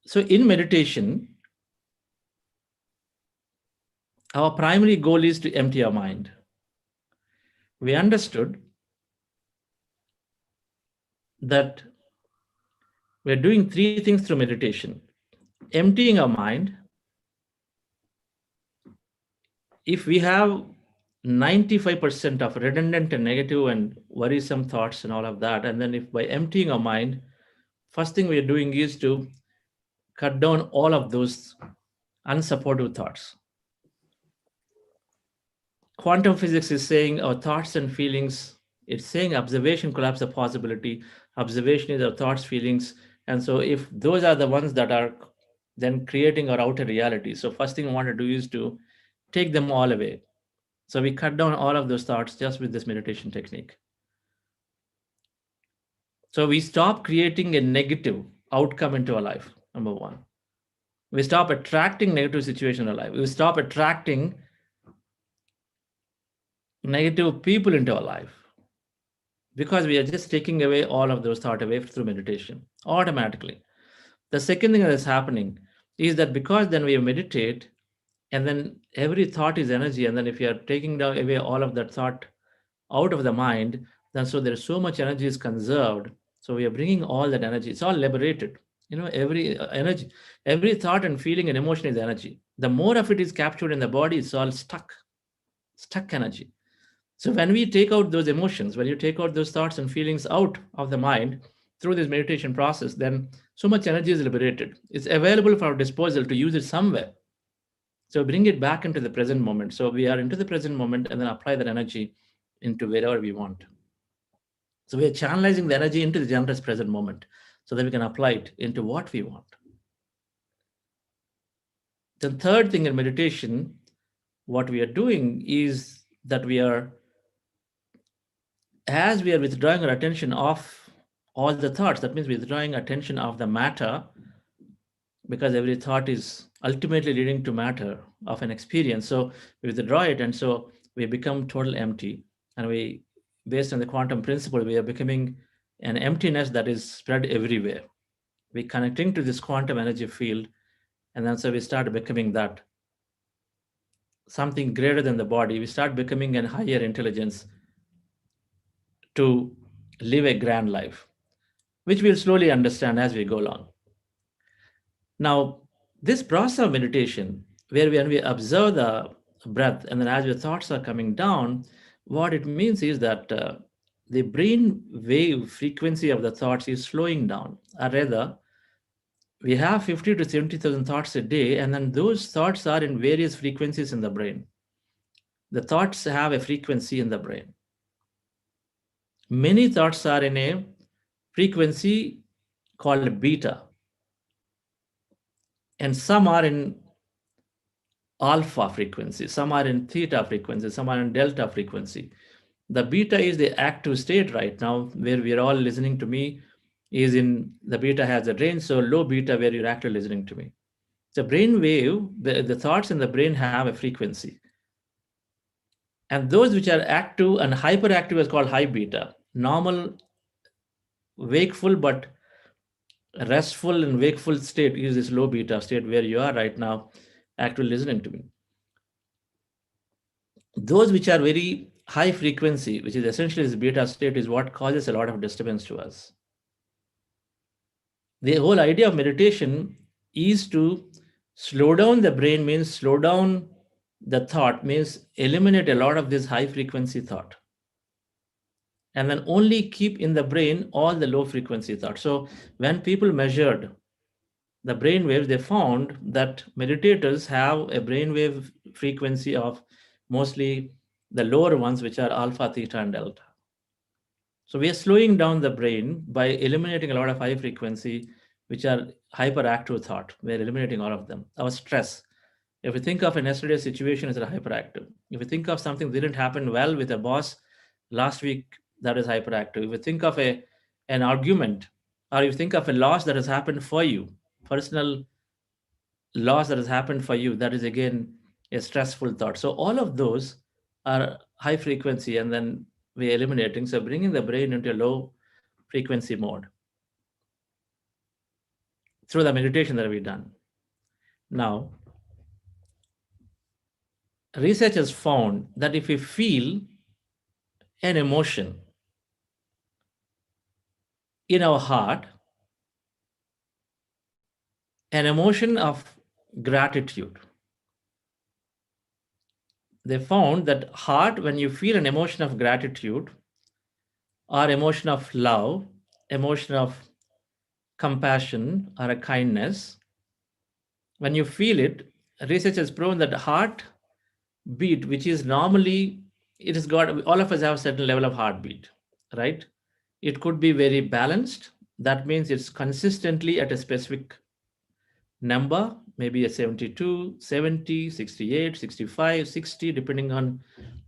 So in meditation, our primary goal is to empty our mind. We understood that we're doing three things through meditation: emptying our mind. If we have 95% of redundant and negative and worrisome thoughts and all of that, and then if by emptying our mind, first thing we are doing is to cut down all of those unsupportive thoughts. Quantum physics is saying our thoughts and feelings, it's saying observation collapse the possibility. Observation is our thoughts, feelings. And so if those are the ones that are then creating our outer reality, so first thing I want to do is to take them all away. So we cut down all of those thoughts just with this meditation technique. So we stop creating a negative outcome into our life, number one. We stop attracting negative situation in our life. We stop attracting negative people into our life because we are just taking away all of those thoughts away through meditation automatically. The second thing that is happening is that because then we meditate, and then every thought is energy, and then if you are taking away all of that thought out of the mind, then so there's so much energy is conserved. So we are bringing all that energy. It's all liberated. Every energy, every thought and feeling and emotion is energy. The more of it is captured in the body, it's all stuck energy. So when we take out those emotions, when you take out those thoughts and feelings out of the mind through this meditation process, then so much energy is liberated. It's available for our disposal to use it somewhere. So bring it back into the present moment. So we are into the present moment and then apply that energy into wherever we want. So we are channelizing the energy into the generous present moment so that we can apply it into what we want. The third thing in meditation, what we are doing is that as we are withdrawing our attention off all the thoughts, that means withdrawing attention of the matter, because every thought is ultimately leading to matter of an experience. So we withdraw it, and so we become total empty. And we, based on the quantum principle, we are becoming an emptiness that is spread everywhere. We're connecting to this quantum energy field, and then so we start becoming that something greater than the body. We start becoming a higher intelligence to live a grand life, which we'll slowly understand as we go along. Now, this process of meditation, where when we observe the breath and then as your thoughts are coming down, what it means is that the brain wave frequency of the thoughts is slowing down. Or rather, we have 50 to 70,000 thoughts a day, and then those thoughts are in various frequencies in the brain. The thoughts have a frequency in the brain. Many thoughts are in a frequency called beta, and some are in alpha frequency, some are in theta frequency, some are in delta frequency. The beta is the active state right now, where we are all listening to me, is in the beta has a range, so low beta where you're actually listening to me. The brain wave, the thoughts in the brain have a frequency. And those which are active and hyperactive is called high beta. Normal, wakeful, but restful and wakeful state is this low beta state where you are right now actually listening to me. Those which are very high frequency, which is essentially this beta state, is what causes a lot of disturbance to us. The whole idea of meditation is to slow down the brain, means slow down the thought, means eliminate a lot of this high frequency thought, and then only keep in the brain all the low frequency thoughts. So when people measured the brain waves, they found that meditators have a brain wave frequency of mostly the lower ones, which are alpha, theta, and delta. So we are slowing down the brain by eliminating a lot of high frequency, which are hyperactive thought. We're eliminating all of them. Our stress. If we think of an yesterday's situation as a hyperactive, if we think of something that didn't happen well with a boss last week, that is hyperactive. If we think of an argument, or if you think of a loss that has happened for you, personal loss that has happened for you, that is again a stressful thought. So all of those are high frequency, and then we're eliminating. So bringing the brain into a low frequency mode. through the meditation that we've done. Now, research has found that if we feel an emotion in our heart, an emotion of gratitude, they found that heart, when you feel an emotion of gratitude or emotion of love, emotion of compassion or a kindness, when you feel it, research has proven that heart beat, which is normally, it has got, all of us have a certain level of heartbeat, right? It could be very balanced. That means it's consistently at a specific number, maybe a 72, 70, 68, 65, 60, depending on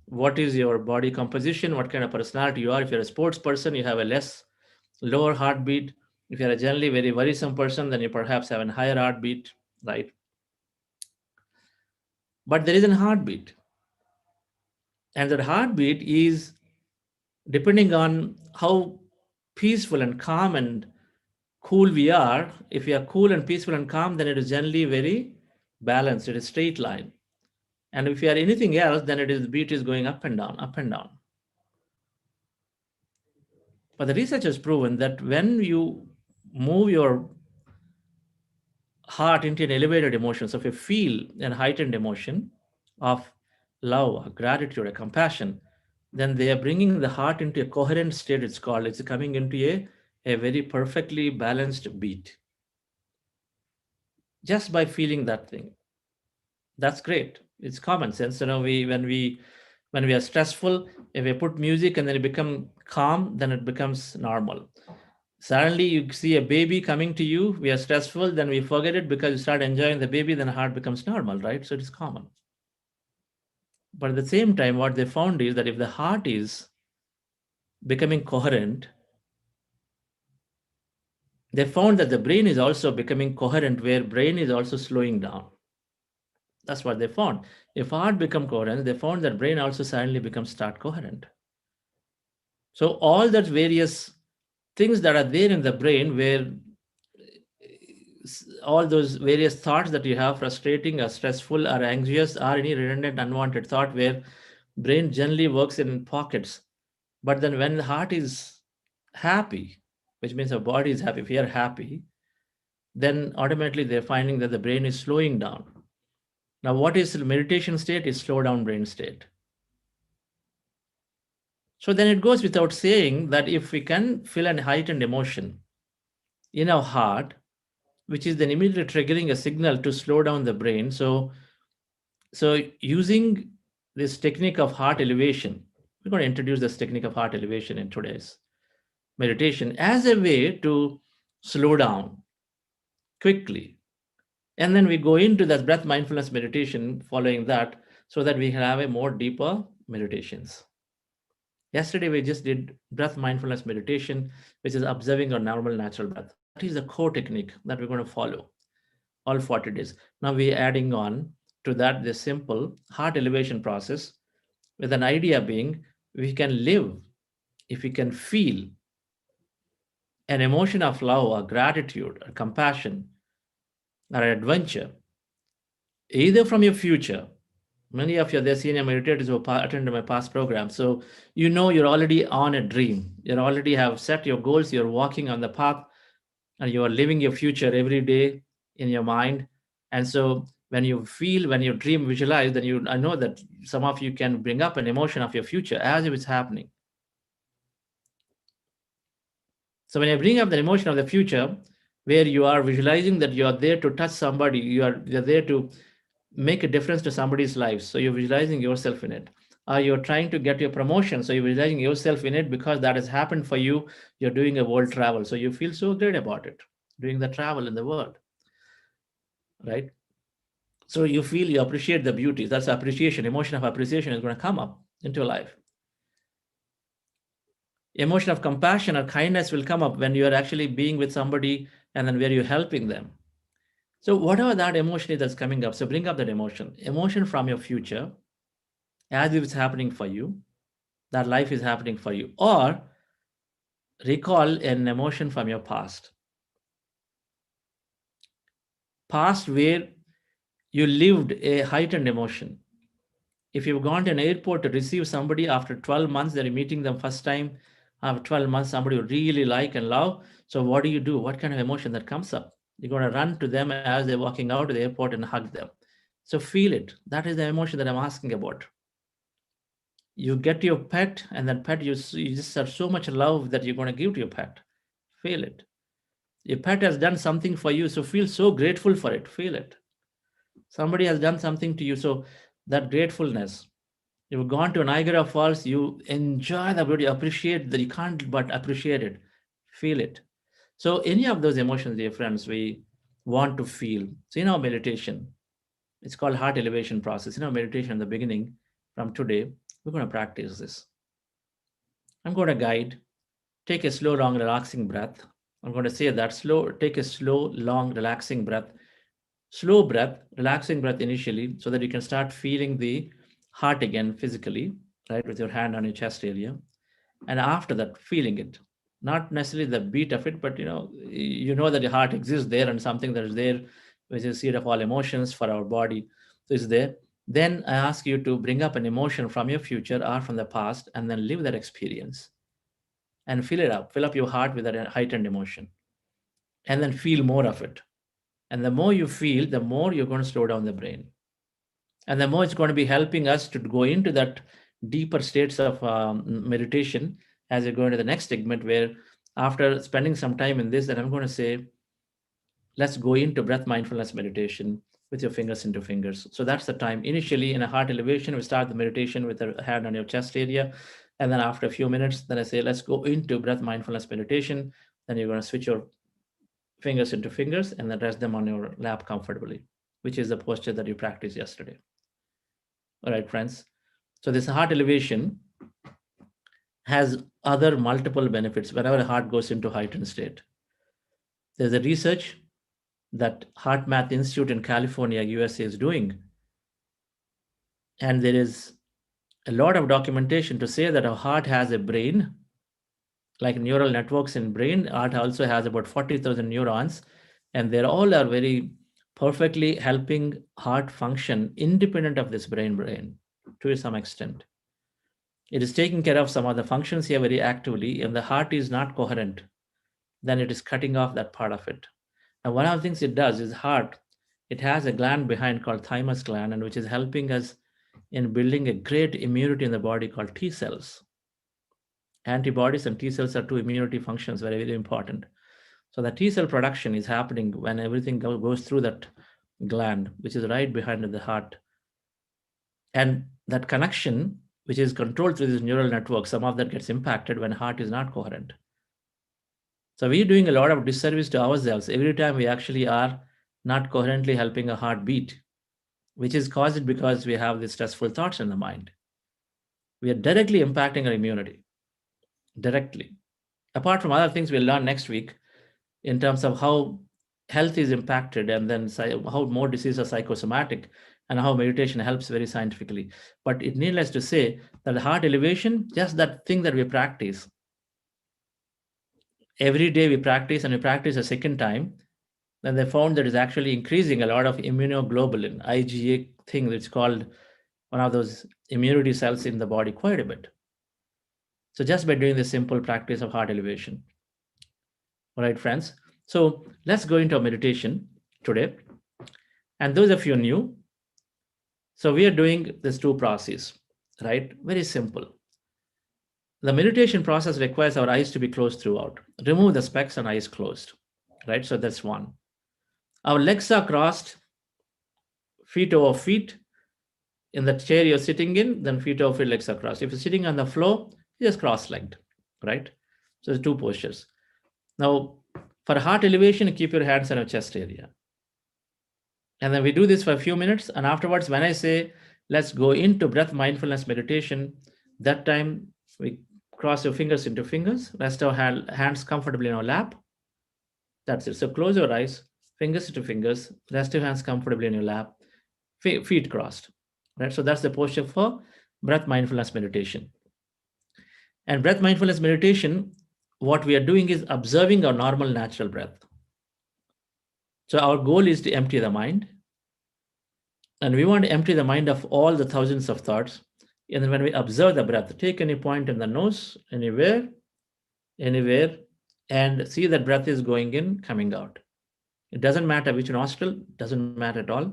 what is your body composition, what kind of personality you are. If you're a sports person, you have a less lower heartbeat. If you're a generally very worrisome person, then you perhaps have a higher heartbeat, right? But there is a heartbeat, and that heartbeat is depending on how peaceful and calm and cool we are. If we are cool and peaceful and calm, then it is generally very balanced, it is straight line. And if you are anything else, then it is beat is going up and down, up and down. But the research has proven that when you move your heart into an elevated emotion, so if you feel an heightened emotion of love, or gratitude, or compassion, then they are bringing the heart into a coherent state. It's called, it's coming into a very perfectly balanced beat just by feeling that thing. That's great. It's common sense. We when we are stressful, if we put music and then it become calm, then it becomes normal. Suddenly you see a baby coming to you, we are stressful, then we forget it because you start enjoying the baby, then the heart becomes normal, right? So it is common. But at the same time, what they found is that if the heart is becoming coherent, they found that the brain is also becoming coherent, where brain is also slowing down. That's what they found. If heart become coherent, they found that brain also suddenly becomes start coherent. So all that various things that are there in the brain, where all those various thoughts that you have, frustrating or stressful or anxious or any redundant unwanted thought, where brain generally works in pockets. But then when the heart is happy, which means our body is happy, if we are happy, then automatically they're finding that the brain is slowing down. Now, what is the meditation state? Is slow down brain state. So then it goes without saying that if we can feel an heightened emotion in our heart, which is then immediately triggering a signal to slow down the brain. So using this technique of heart elevation, we're going to introduce this technique of heart elevation in today's meditation as a way to slow down quickly. And then we go into that breath mindfulness meditation following that, so that we can have a more deeper meditations. Yesterday, we just did breath mindfulness meditation, which is observing our normal natural breath. That is the core technique that we're going to follow all 40 days. Now we're adding on to that this simple heart elevation process, with an idea being, we can live, if we can feel an emotion of love or gratitude or compassion or adventure, either from your future. Many of you, the senior meditators who attended my past program, so you're already on a dream. You already have set your goals. You're walking on the path, and you are living your future every day in your mind. And so when you feel, when you dream, visualize, then I know that some of you can bring up an emotion of your future as if it's happening. So when you bring up the emotion of the future, where you are visualizing that you are there to touch somebody, you're there to make a difference to somebody's life, so you're visualizing yourself in it. You're trying to get your promotion, so you're visualizing yourself in it because that has happened for you. You're doing a world travel, so you feel so great about it, doing the travel in the world, right? So you feel, you appreciate the beauty. That's appreciation. Emotion of appreciation is going to come up into your life. Emotion of compassion or kindness will come up when you are actually being with somebody, and then where you're helping them. So whatever that emotion is that's coming up, so bring up that emotion from your future, as if it's happening for you, that life is happening for you, or recall an emotion from your past. past where you lived a heightened emotion. If you've gone to an airport to receive somebody after 12 months, they're meeting them first time, after 12 months, somebody you really like and love. So what do? What kind of emotion that comes up? You're going to run to them as they're walking out of the airport and hug them. So feel it. That is the emotion that I'm asking about. You get your pet, and that pet, you just have so much love that you're going to give to your pet. Feel it. Your pet has done something for you, so feel so grateful for it. Feel it. Somebody has done something to you, so that gratefulness. You've gone to Niagara Falls, you enjoy the beauty, appreciate that, you can't but appreciate it. Feel it. So any of those emotions, dear friends, we want to feel. So in our meditation, it's called heart elevation process. In our meditation in the beginning, from today, we're going to practice this. I'm going to guide. Take a slow, long, relaxing breath. I'm going to say that slow, take a slow, long, relaxing breath. Slow breath, relaxing breath initially, so that you can start feeling the heart again physically, right, with your hand on your chest area. And after that, feeling it. Not necessarily the beat of it, but you know that your heart exists there and something that is there, which is seed of all emotions for our body, so is there. Then I ask you to bring up an emotion from your future or from the past and then live that experience and fill it up. Fill up your heart with that heightened emotion and then feel more of it. And the more you feel, the more you're going to slow down the brain. And the more it's going to be helping us to go into that deeper states of meditation as we go into the next segment, where after spending some time in this, then I'm going to say, let's go into breath mindfulness meditation with your fingers into fingers. So that's the time. Initially, in a heart elevation, we start the meditation with a hand on your chest area. And then after a few minutes, then I say, let's go into breath mindfulness meditation. Then you're going to switch your fingers into fingers and then rest them on your lap comfortably, which is the posture that you practiced yesterday. All right, friends. So this heart elevation has other multiple benefits whenever the heart goes into heightened state. There's a research that Heart Math Institute in California, USA is doing. And there is a lot of documentation to say that our heart has a brain, like neural networks in brain. Heart also has about 40,000 neurons, and they all are very perfectly helping heart function independent of this brain to some extent. It is taking care of some of the functions here very actively, and the heart is not coherent, then it is cutting off that part of it. And one of the things it does is heart, it has a gland behind called thymus gland, and which is helping us in building a great immunity in the body called T cells. Antibodies and T cells are two immunity functions, very, very important. So the T cell production is happening when everything goes through that gland, which is right behind the heart. And that connection, which is controlled through this neural network, some of that gets impacted when heart is not coherent. So we're doing a lot of disservice to ourselves every time we actually are not coherently helping a heart beat, which is caused because we have these stressful thoughts in the mind. We are directly impacting our immunity, directly. Apart from other things we'll learn next week in terms of how health is impacted and then how more diseases are psychosomatic and how meditation helps very scientifically. But it needless to say that the heart elevation, just that thing that we practice, every day we practice and we practice a second time, then they found that it's actually increasing a lot of immunoglobulin, IgA thing that's called one of those immunity cells in the body quite a bit. So just by doing the simple practice of heart elevation. All right, friends. So let's go into a meditation today. And those of you new, so we are doing this two process, right? Very simple. The meditation process requires our eyes to be closed throughout. Remove the specs and eyes closed, right? So that's one. Our legs are crossed, feet over feet. In the chair you're sitting in, then feet over feet, legs are crossed. If you're sitting on the floor, you're just cross-legged, right? So there's two postures. Now, for heart elevation, keep your hands on your chest area. And then we do this for a few minutes. And afterwards, when I say, let's go into breath mindfulness meditation, that time we cross your fingers into fingers, rest our hands comfortably in our lap. That's it. So close your eyes, fingers into fingers, rest your hands comfortably in your lap, feet crossed, right? So that's the posture for breath mindfulness meditation. And breath mindfulness meditation, what we are doing is observing our normal natural breath. So our goal is to empty the mind, and we want to empty the mind of all the thousands of thoughts. And then when we observe the breath, take any point in the nose, anywhere, and see that breath is going in, coming out. It doesn't matter which nostril, doesn't matter at all.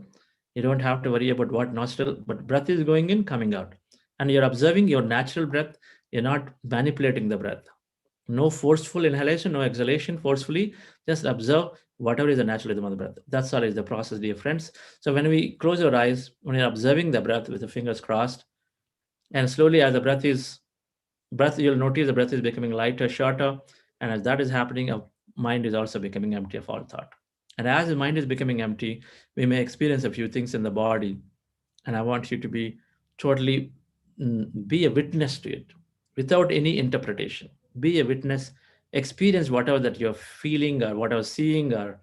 You don't have to worry about what nostril, but breath is going in, coming out. And you're observing your natural breath. You're not manipulating the breath. No forceful inhalation, no exhalation forcefully. Just observe whatever is the natural rhythm of the breath. That's all is the process, dear friends. So when we close our eyes, when you're observing the breath with the fingers crossed, and slowly as the breath, you'll notice the breath is becoming lighter, shorter, and as that is happening, our mind is also becoming empty of all thought. And as the mind is becoming empty, we may experience a few things in the body, and I want you to be totally be a witness to it without any interpretation. Be a witness, experience whatever that you're feeling or whatever seeing or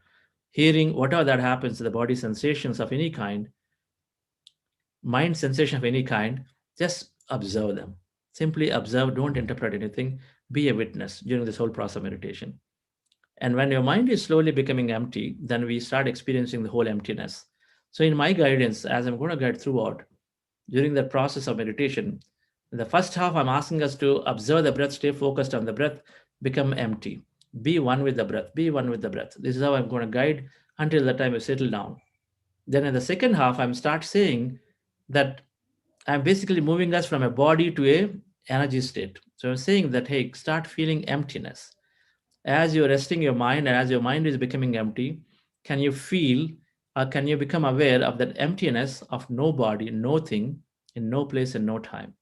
hearing, whatever that happens to the body, sensations of any kind, mind sensation of any kind, just observe them. Simply observe, don't interpret anything. Be a witness during this whole process of meditation. And when your mind is slowly becoming empty, then we start experiencing the whole emptiness. So, in my guidance, as I'm going to guide throughout, during the process of meditation, in the first half, I'm asking us to observe the breath, stay focused on the breath, become empty. Be one with the breath, be one with the breath. This is how I'm going to guide until the time you settle down. Then in the second half, I'm start saying that I'm basically moving us from a body to a energy state. So I'm saying that, hey, start feeling emptiness as you're resting your mind and as your mind is becoming empty. Can you feel or can you become aware of that emptiness of no body, no thing, in no place and no time?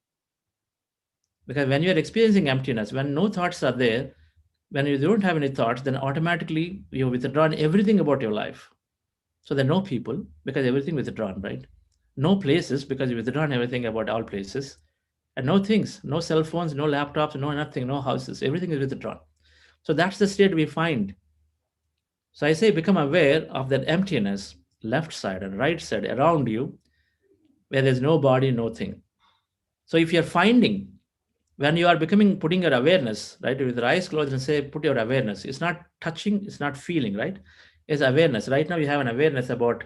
Because when you're experiencing emptiness, when no thoughts are there, when you don't have any thoughts, then automatically you've withdrawn everything about your life. So there are no people because everything withdrawn, right? No places because you withdrawn everything about all places. And no things, no cell phones, no laptops, no nothing, no houses. Everything is withdrawn. So that's the state we find. So I say become aware of that emptiness, left side and right side around you, where there's no body, no thing. So if you're finding when you are becoming putting your awareness, right, with your eyes closed and say put your awareness, it's not touching, it's not feeling, right? It's awareness. Right now you have an awareness about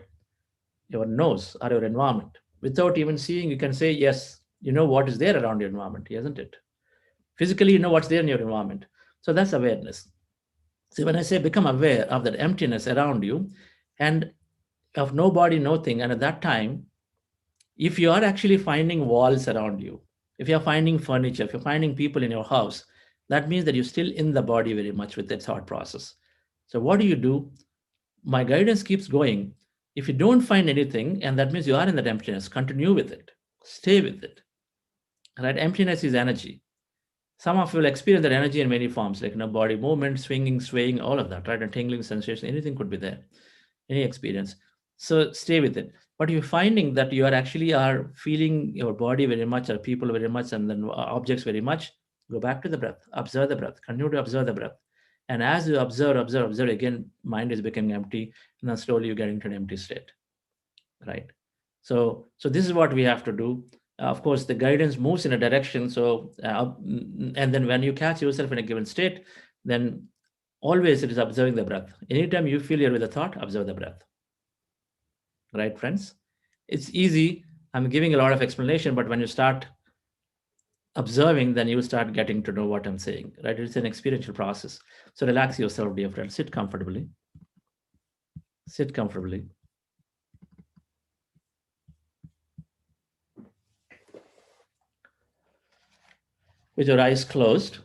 your nose or your environment. Without even seeing, you can say, yes, you know what is there around your environment, isn't it? Physically, you know what's there in your environment. So that's awareness. So when I say become aware of that emptiness around you and of no body, no thing, and at that time, if you are actually finding walls around you, if you're finding furniture, if you're finding people in your house, that means that you're still in the body very much with that thought process. So what do? My guidance keeps going. If you don't find anything, and that means you are in that emptiness, continue with it, stay with it. Right? Emptiness is energy. Some of you will experience that energy in many forms, like body movement, swinging, swaying, all of that, right? And tingling sensation, anything could be there, any experience. So stay with it. But you're finding that you are actually are feeling your body very much, or people very much, and then objects very much. Go back to the breath, observe the breath, continue to observe the breath. And as you observe, again, mind is becoming empty, and then slowly you get into an empty state, right? So this is what we have to do. Of course, the guidance moves in a direction. So, and then when you catch yourself in a given state, then always it is observing the breath. Anytime you feel you're with a thought, observe the breath. Right, friends? It's easy. I'm giving a lot of explanation, but when you start observing, then you start getting to know what I'm saying. Right? It's an experiential process. So relax yourself, dear friend. Sit comfortably. Sit comfortably. With your eyes closed.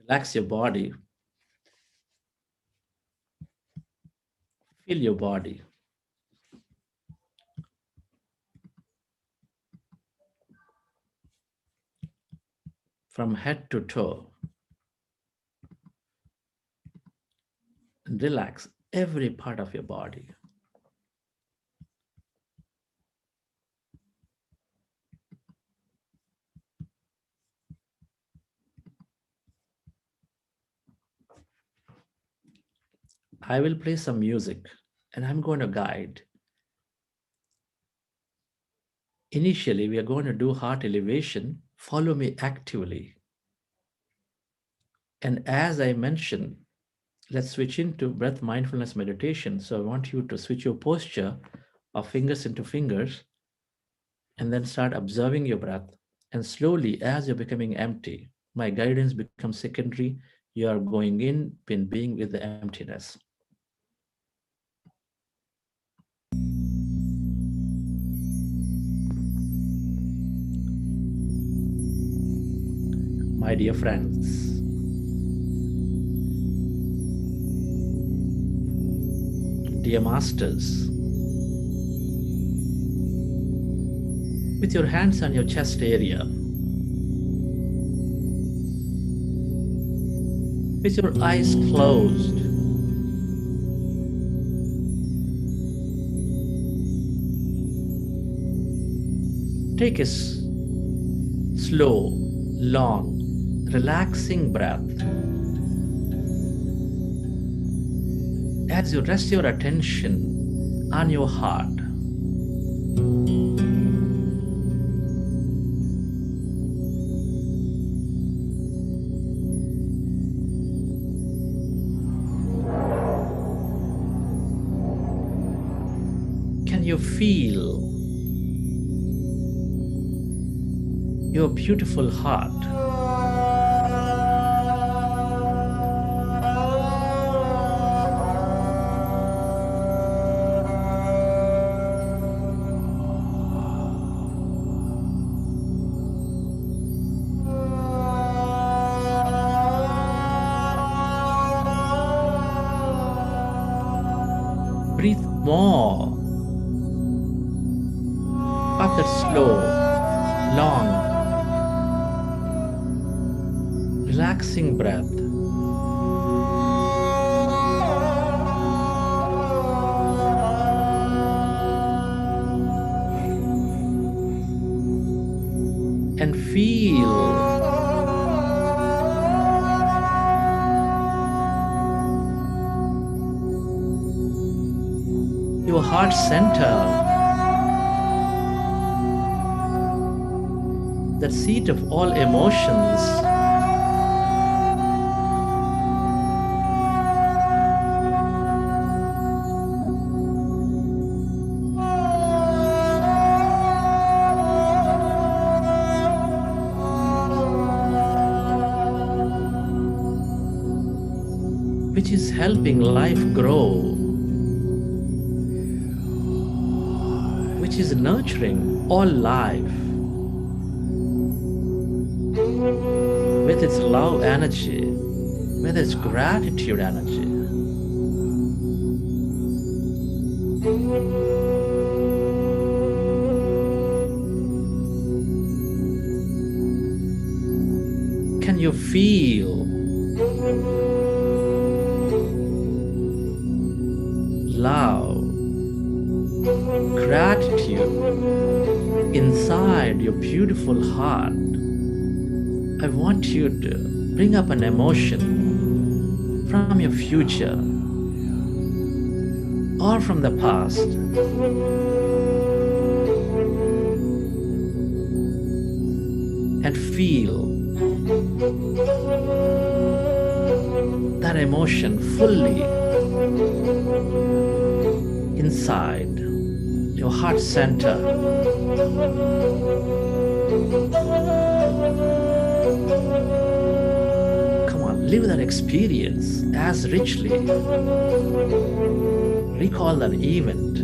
Relax your body. Feel your body. From head to toe. Relax every part of your body. I will play some music and I'm going to guide. Initially, we are going to do heart elevation Follow me actively. And as I mentioned, let's switch into breath mindfulness meditation. So I want you to switch your posture of fingers into fingers and then start observing your breath. And slowly, as you're becoming empty, my guidance becomes secondary. You are going in being with the emptiness. My dear friends, dear masters, with your hands on your chest area, with your eyes closed, take a slow, long, relaxing breath as you rest your attention on your heart. Can you feel your beautiful heart? Breathe more of that slow, long, relaxing breath. And feel your heart center, that seat of all emotions. Which is helping life grow, which is nurturing all life with its love energy, with its gratitude energy. Can you feel love, gratitude inside your beautiful heart? I want you to bring up an emotion from your future or from the past. And feel that emotion fully inside your heart center. Come on, live that experience as richly. Recall that event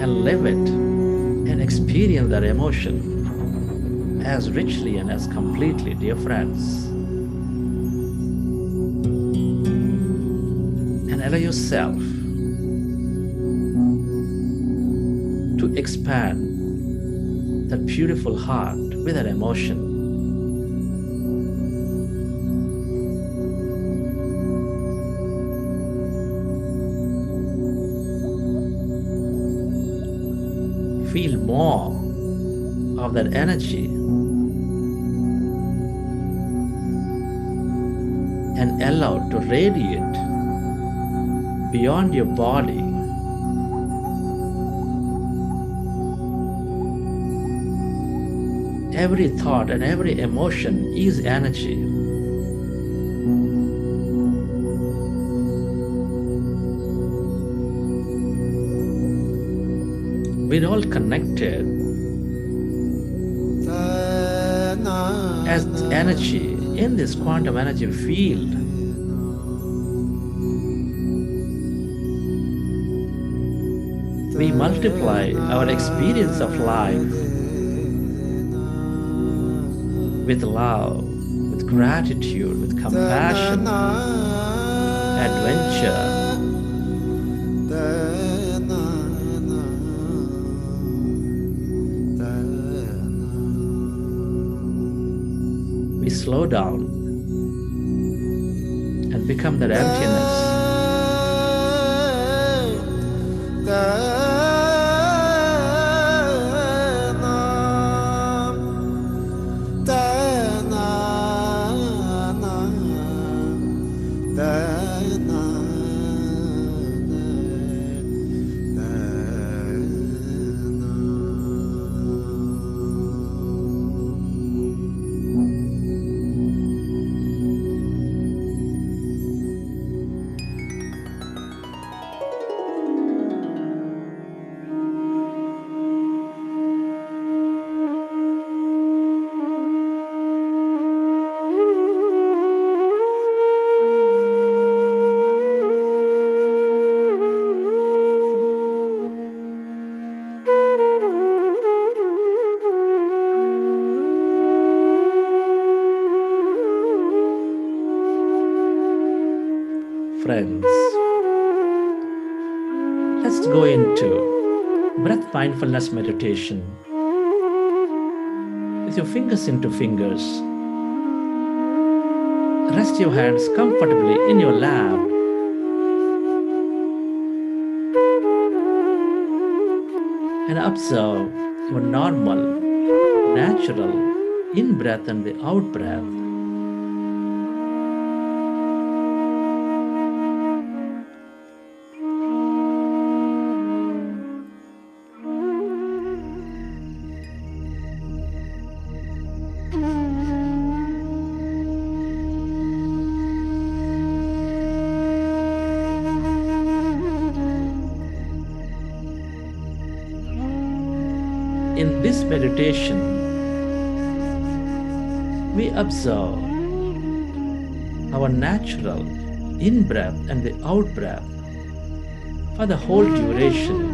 and live it and experience that emotion as richly and as completely, dear friends. And allow yourself to expand that beautiful heart with that emotion. Feel more of that energy and allow to radiate beyond your body. every thought and every emotion is energy. We're all connected as energy in this quantum energy field. We multiply our experience of life with love, with gratitude, with compassion, adventure. We slow down and become that emptiness. Friends, let's go into breath mindfulness meditation with your fingers into fingers. Rest your hands comfortably in your lap. And observe your normal, natural in-breath and the out-breath. In this meditation, we observe our natural in-breath and the out-breath for the whole duration.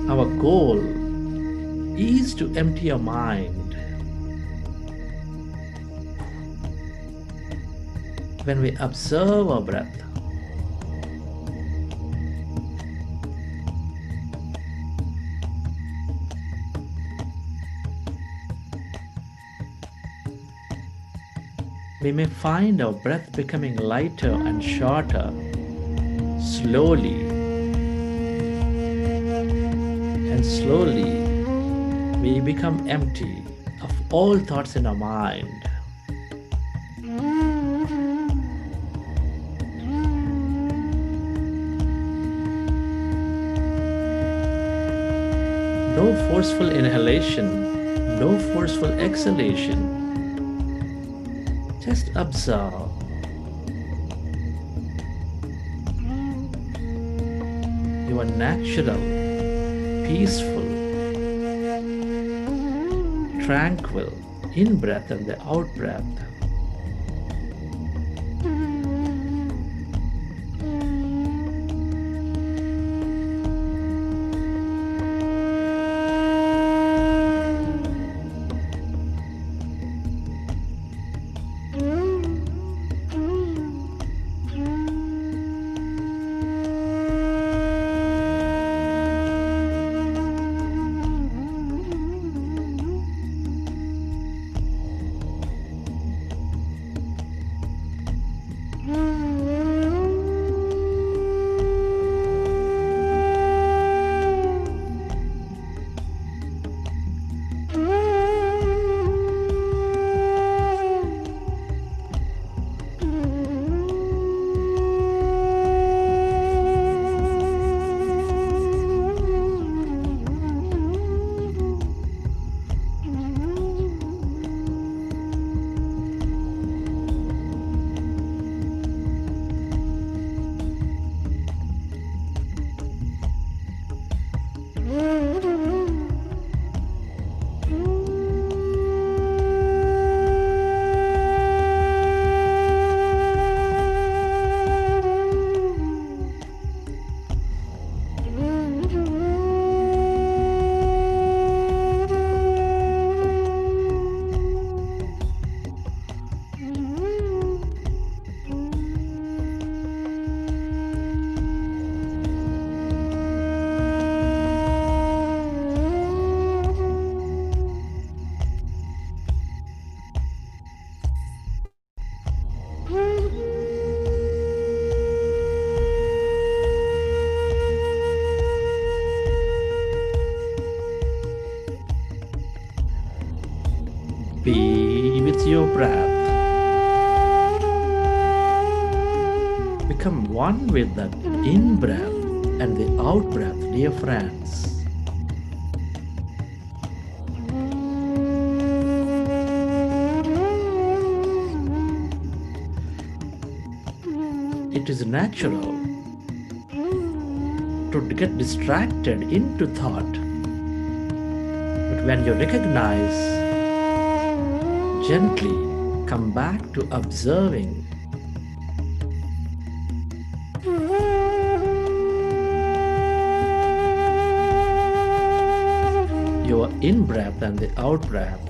Our goal is to empty your mind. When we observe our breath, we may find our breath becoming lighter and shorter, slowly. And slowly, we become empty of all thoughts in our mind. No forceful inhalation, no forceful exhalation. Just observe. Your natural, peaceful, tranquil in-breath and the out-breath. your breath. Become one with that in-breath and the out-breath, dear friends. It is natural to get distracted into thought. But when you recognize, gently come back to observing. Your in-breath and the out-breath.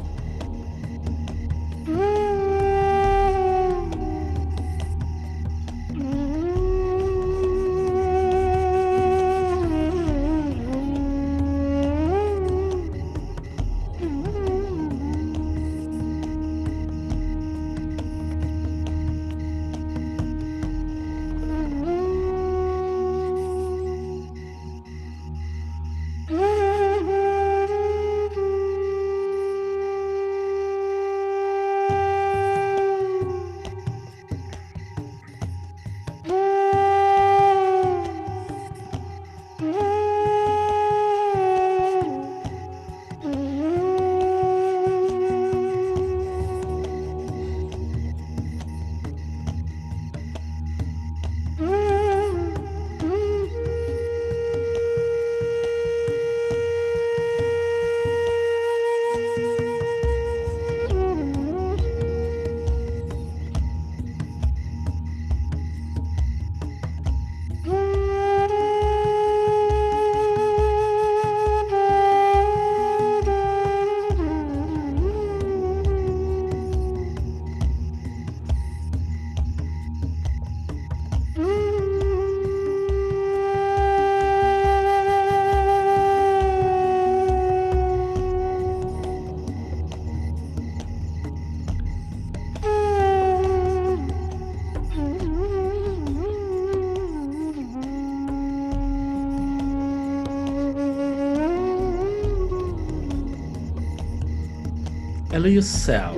Allow yourself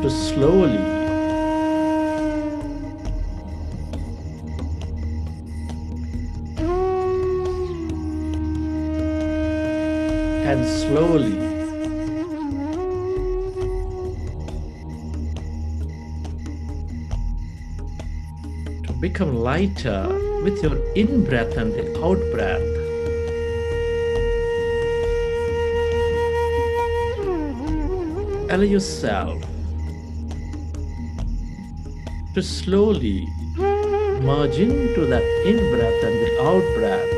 to slowly and slowly to become lighter with your in-breath and the out-breath. Allow yourself to slowly merge into that in-breath and the out-breath.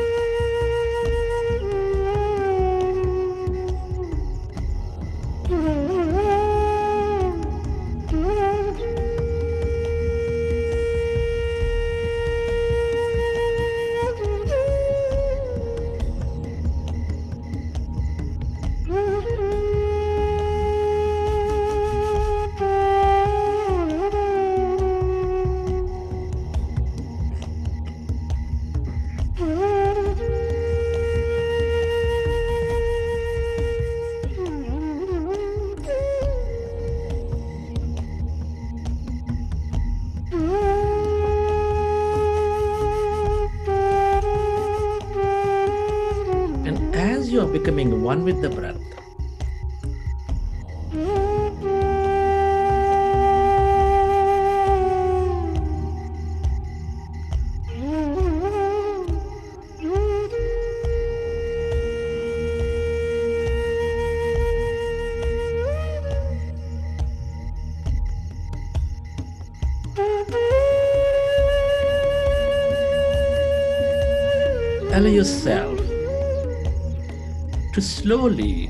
As you are becoming one with the breath, allow yourself to slowly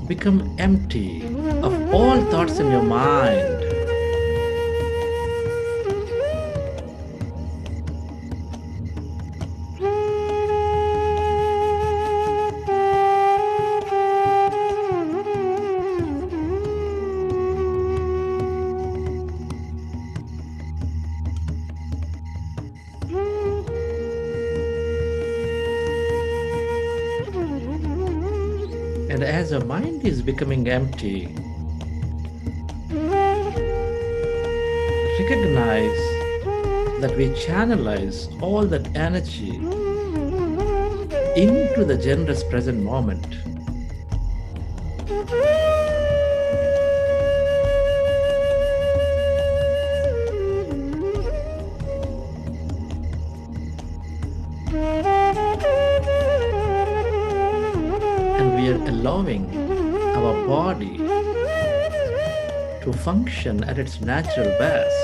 become empty of all thoughts in your mind. And And as our mind is becoming empty, recognize that we channelize all that energy into the generous present moment. And we are allowing our body to function at its natural best.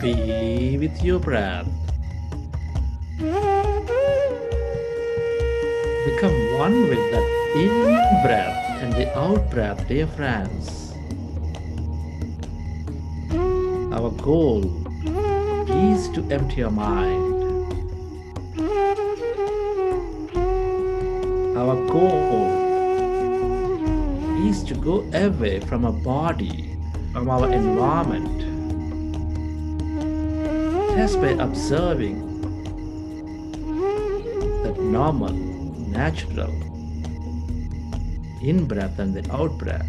Be with your breath. Become one with that in-breath and the out-breath, dear friends. Our goal is to empty your mind. Our goal is to go away from our body, from our environment, just by observing that normal, natural in-breath and the out-breath.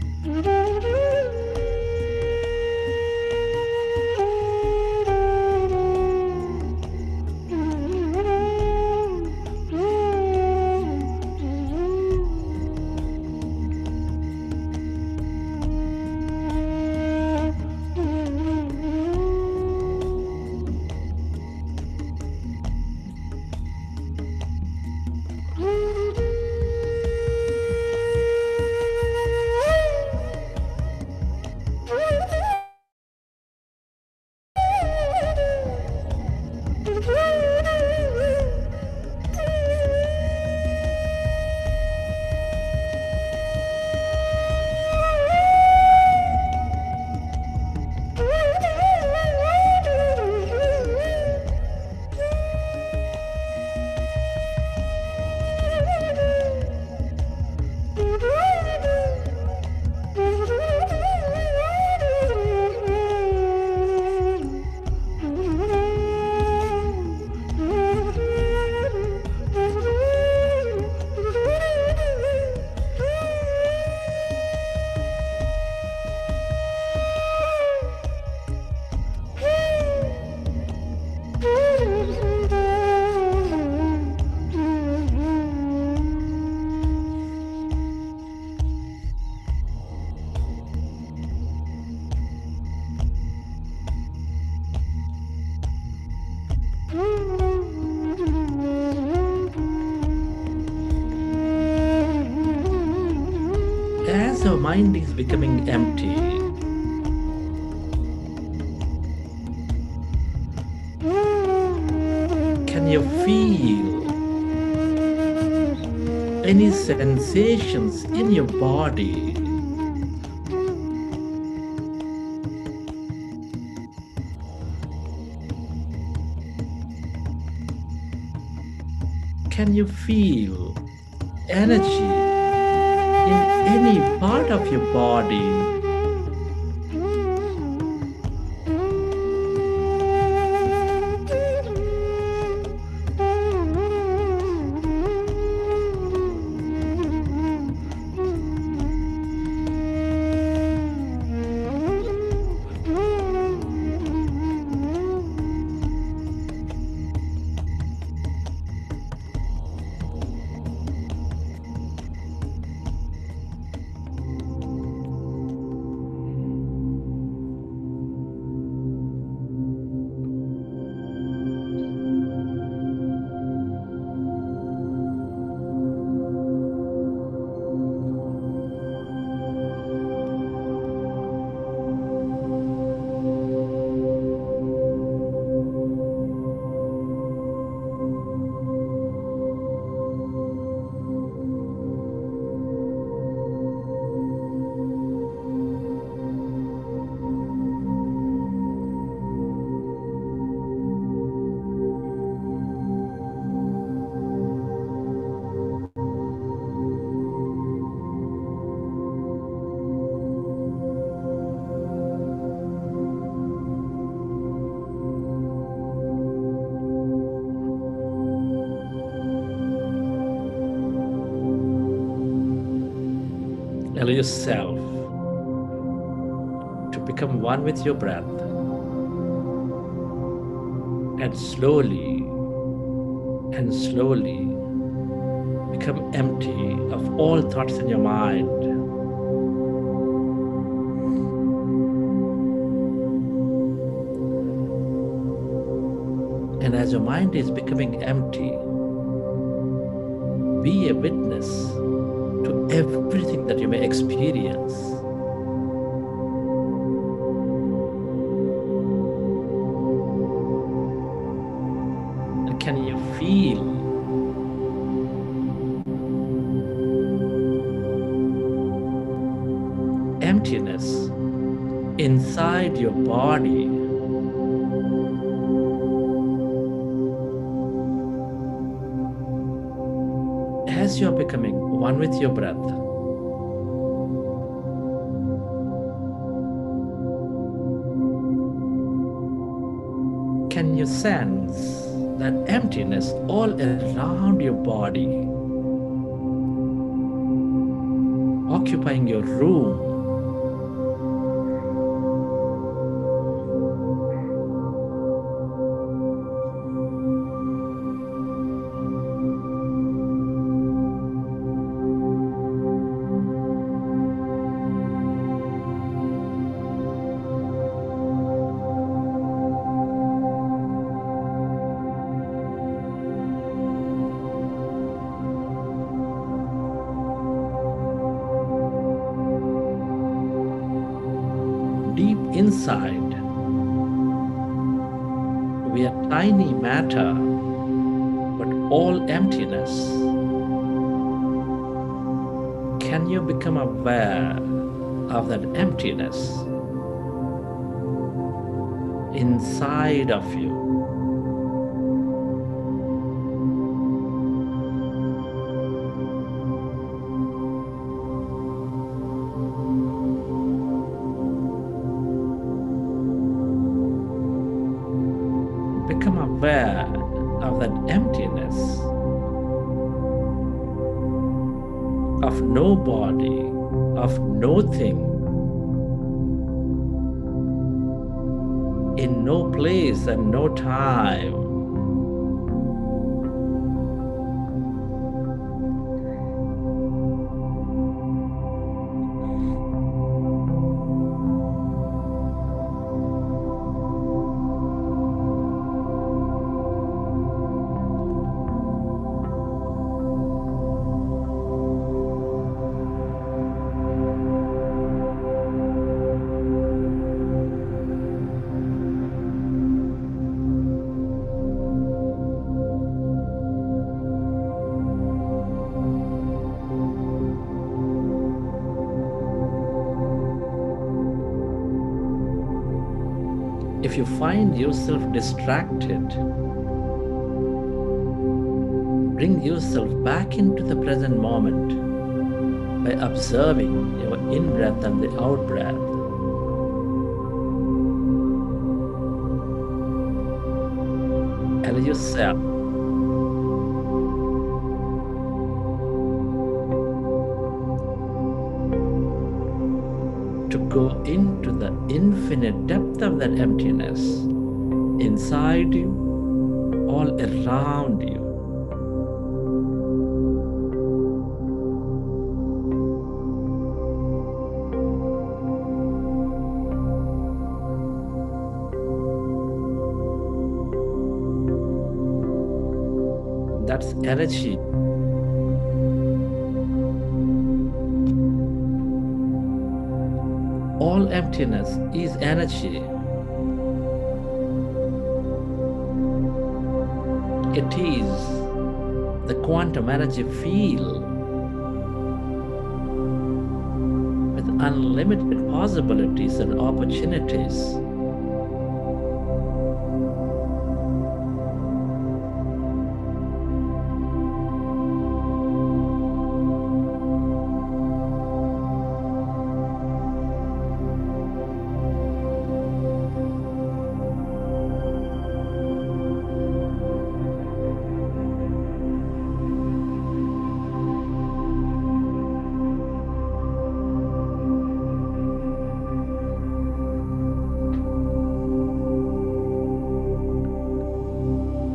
As our mind is becoming empty, can you feel any sensations in your body? Can you feel energy in any part of your body? yourself to become one with your breath, and slowly become empty of all thoughts in your mind. And as your mind is becoming empty, be a witness to everything that you may experience. And can you feel emptiness inside your body? As you're becoming one with your breath, can you sense that emptiness all around your body, occupying your room? Deep inside, we are tiny matter, but all emptiness. Can you become aware of that emptiness inside of you? Become aware of that emptiness of no body, of no thing, in no place and no time. If you find yourself distracted, bring yourself back into the present moment by observing your in-breath and the out-breath. Allow yourself to go into the infinite depth of that emptiness inside you, all around you. That's energy. All emptiness is energy. It is the quantum energy field with unlimited possibilities and opportunities.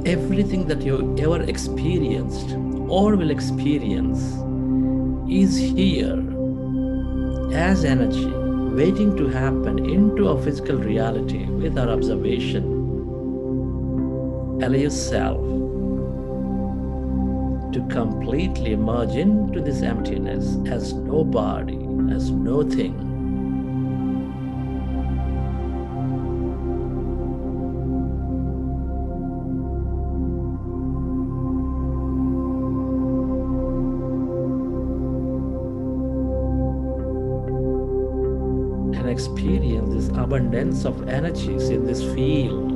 everything that you ever experienced or will experience is here as energy waiting to happen into a physical reality with our observation. Allow yourself to completely merge into this emptiness as no body, as no thing. And experience this abundance of energies in this field.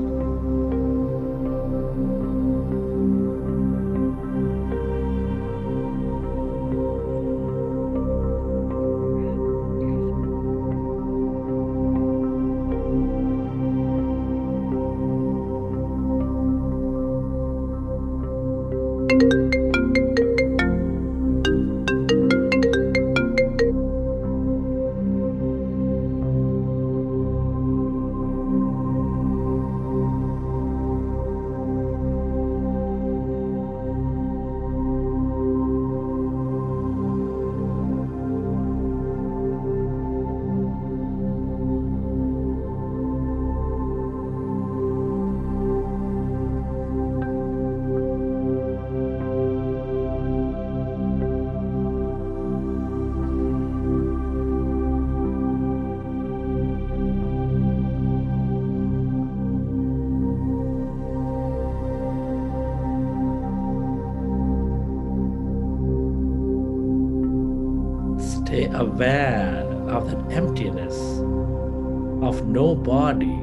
Stay aware of that emptiness, of no body,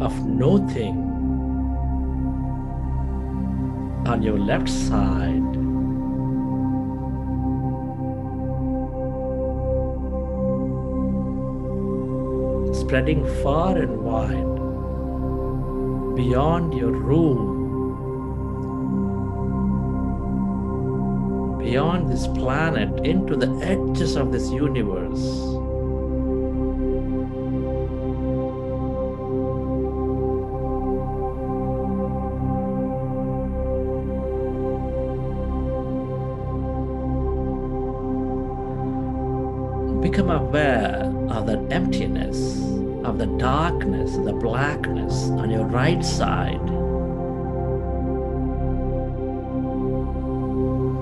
of no thing. On your left side, spreading far and wide, beyond your room, beyond this planet, into the edges of this universe. Become aware of that emptiness, of the darkness, the blackness on your right side,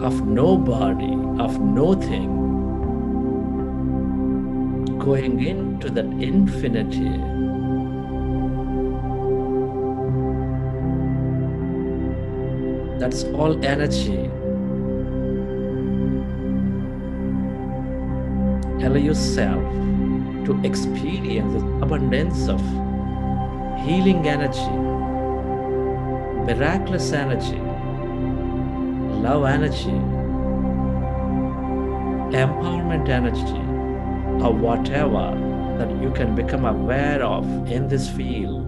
of no body, of no thing, going into that infinity. That's all energy. Allow yourself to experience this abundance of healing energy, miraculous energy, love energy, empowerment energy, or whatever that you can become aware of in this field.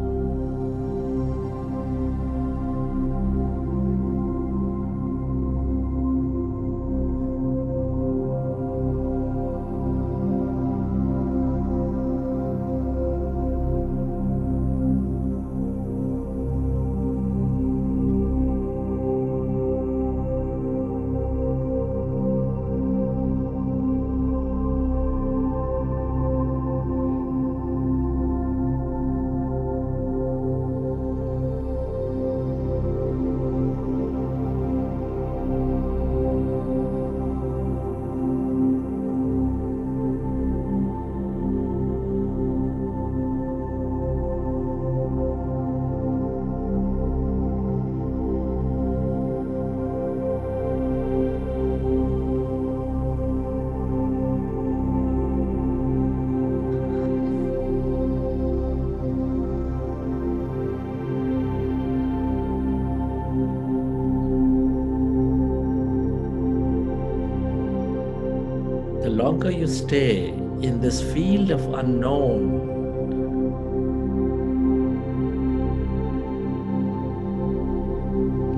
The longer you stay in this field of unknown,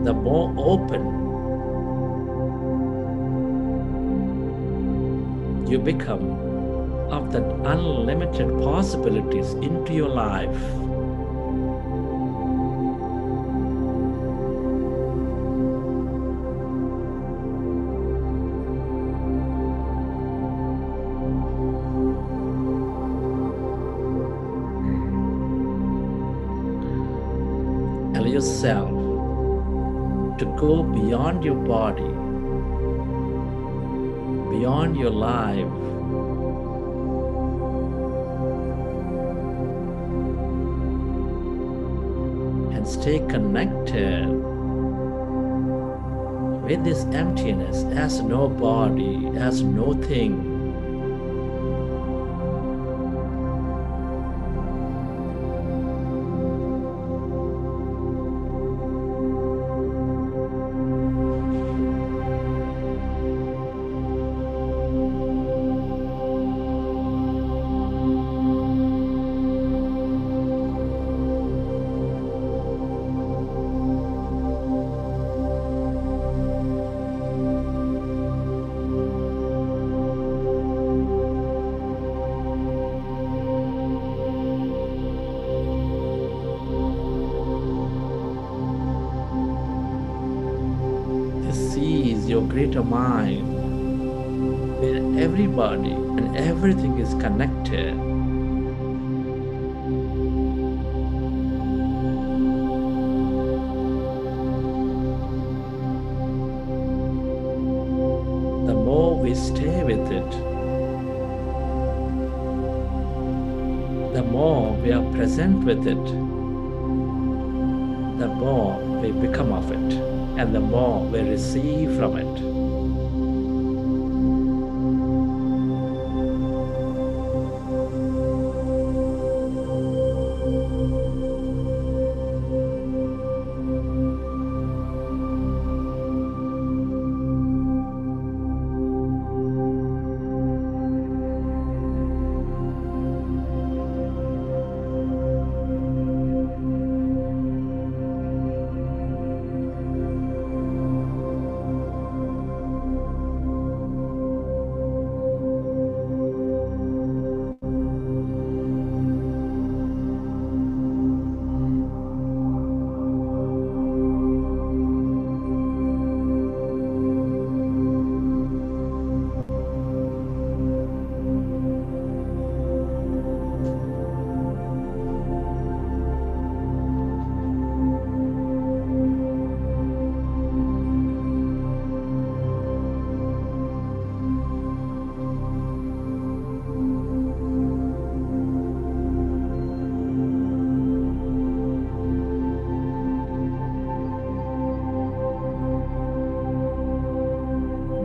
the more open you become of the unlimited possibilities into your life. yourself to go beyond your body, beyond your life, and stay connected with this emptiness as no body, as no thing. Your greater mind, where everybody and everything is connected. The more we stay with it, the more we are present with it, the more we become of it, and the more we receive from it.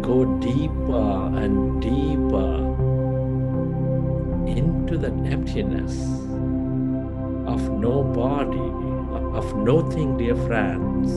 Go deeper and deeper into that emptiness of no body, of nothing, dear friends.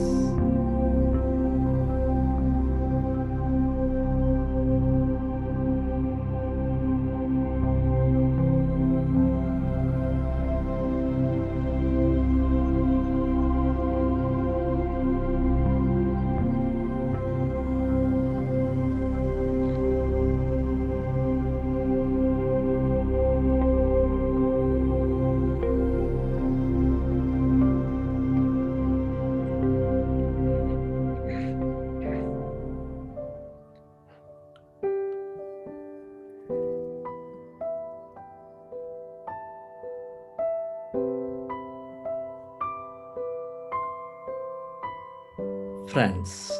Friends,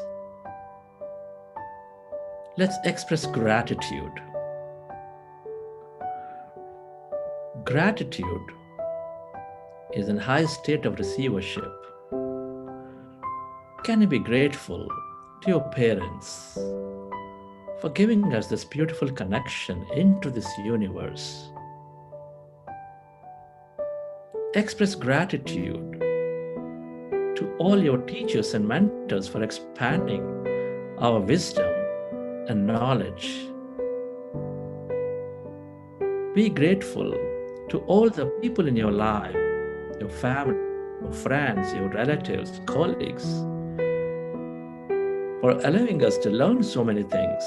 let's express gratitude. Gratitude is a high state of receivership. Can you be grateful to your parents for giving us this beautiful connection into this universe? Express gratitude to all your teachers and mentors for expanding our wisdom and knowledge. Be grateful to all the people in your life, your family, your friends, your relatives, colleagues, for allowing us to learn so many things.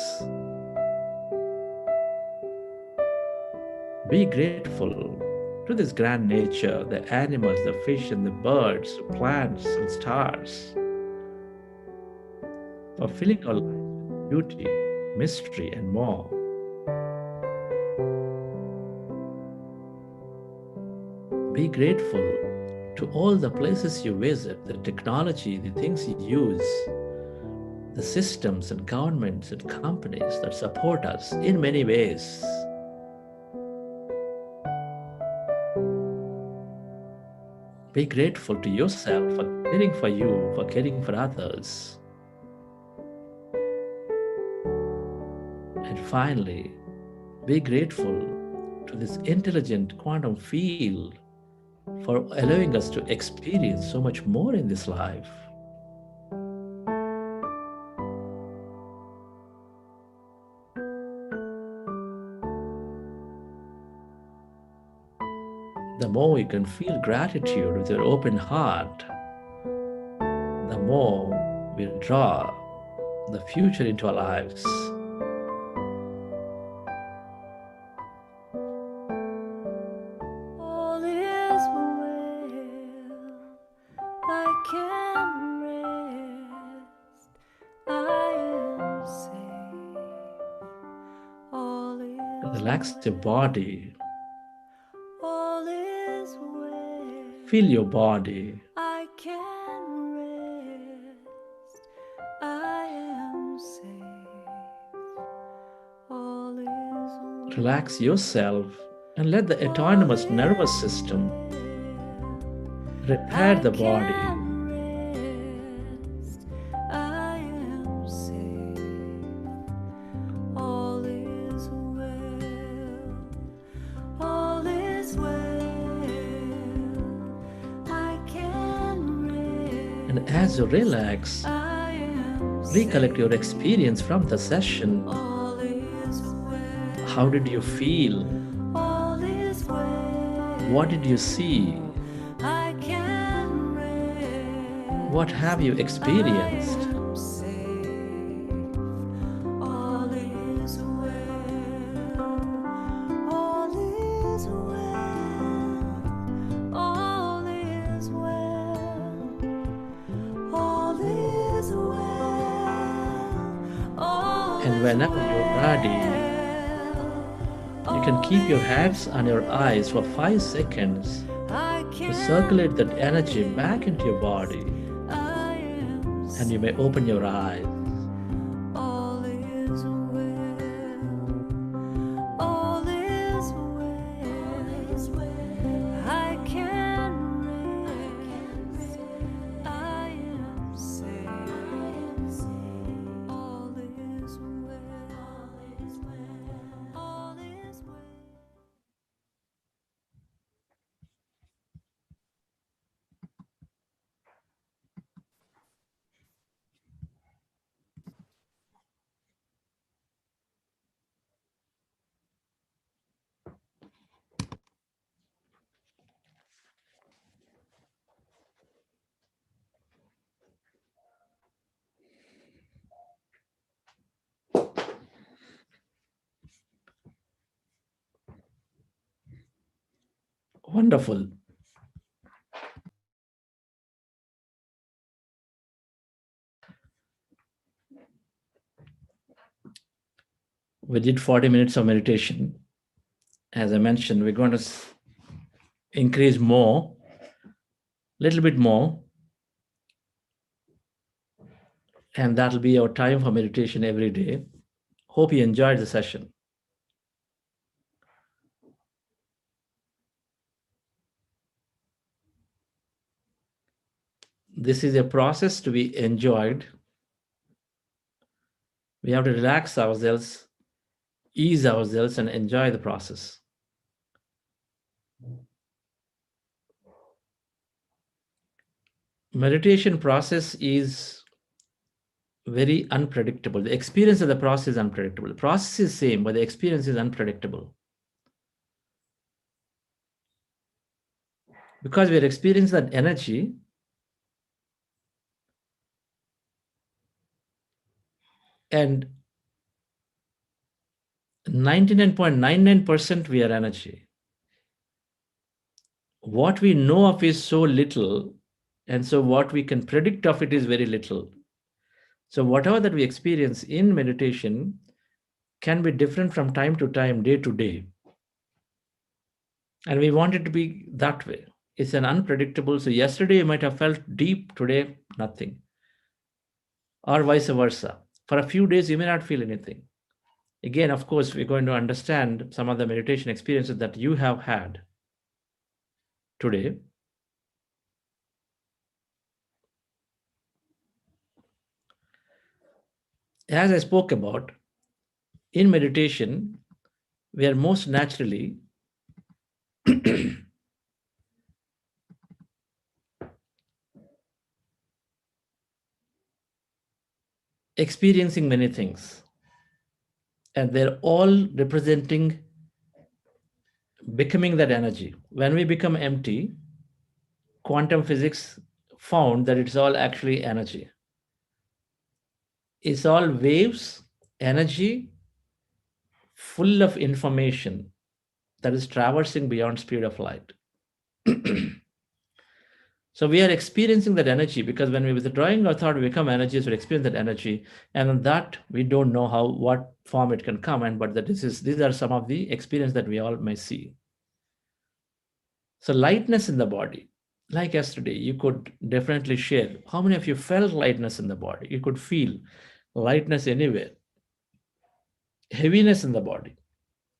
Be grateful to this grand nature, the animals, the fish and the birds, the plants and stars, for filling our lives with beauty, mystery and more. Be grateful to to all the places you visit, the technology, the things you use, the systems and governments and companies that support us in many ways. Be grateful to yourself for caring for you, for caring for others. And finally, be grateful to this intelligent quantum field for allowing us to experience so much more in this life. The more you can feel gratitude with your open heart, the more we draw the future into our lives. All is well, I can rest, I am safe. All is Relax your body. all is well. Feel your body. I can rest, I am safe. All is well. Relax yourself and let the autonomous nervous system repair the body. Rest, I am safe. All is well. All is well. I can rest. And as you relax, I am recollect your experience from the session. all is well. How did you feel? All is well. What did you see? I can rest. What have you experienced? I am safe. All is well. All is well. All is well. All is well. All And whenever you're ready, you can keep your hands on your eyes for 5 seconds to circulate that energy back into your body. And you may open your eyes. All is well. All is well. I can rest. I am safe. All is well. All is well. Wonderful. We did 40 minutes of meditation. As I mentioned, we're going to increase more, little bit more. And that'll be our time for meditation every day. Hope you enjoyed the session. This is a process to be enjoyed. We have to relax ourselves, ease ourselves, and enjoy the process. Meditation process is very unpredictable. The experience of the process is unpredictable. The process is same, but the experience is unpredictable. Because we are experiencing that energy, and 99.99% we are energy. What we know of is so little, and so what we can predict of it is very little. So whatever that we experience in meditation can be different from time to time, day to day. And we want it to be that way. It's an unpredictable. So yesterday you might have felt deep, today nothing, or vice versa. For a few days you may not feel anything. Again, of course, we're going to understand some of the meditation experiences that you have had today. As I spoke about, in meditation, we are most naturally experiencing many things, and they're all representing becoming that energy. When we become empty, quantum physics found that it's all actually energy. It's all waves, energy, full of information that is traversing beyond speed of light. So we are experiencing that energy because when we withdrawing our thought, we become energies, we experience that energy, and on that we don't know how what form it can come in, but that these are some of the experience that we all may see. So lightness in the body, like yesterday, you could definitely share. How many of you felt lightness in the body? You could feel lightness anywhere, heaviness in the body,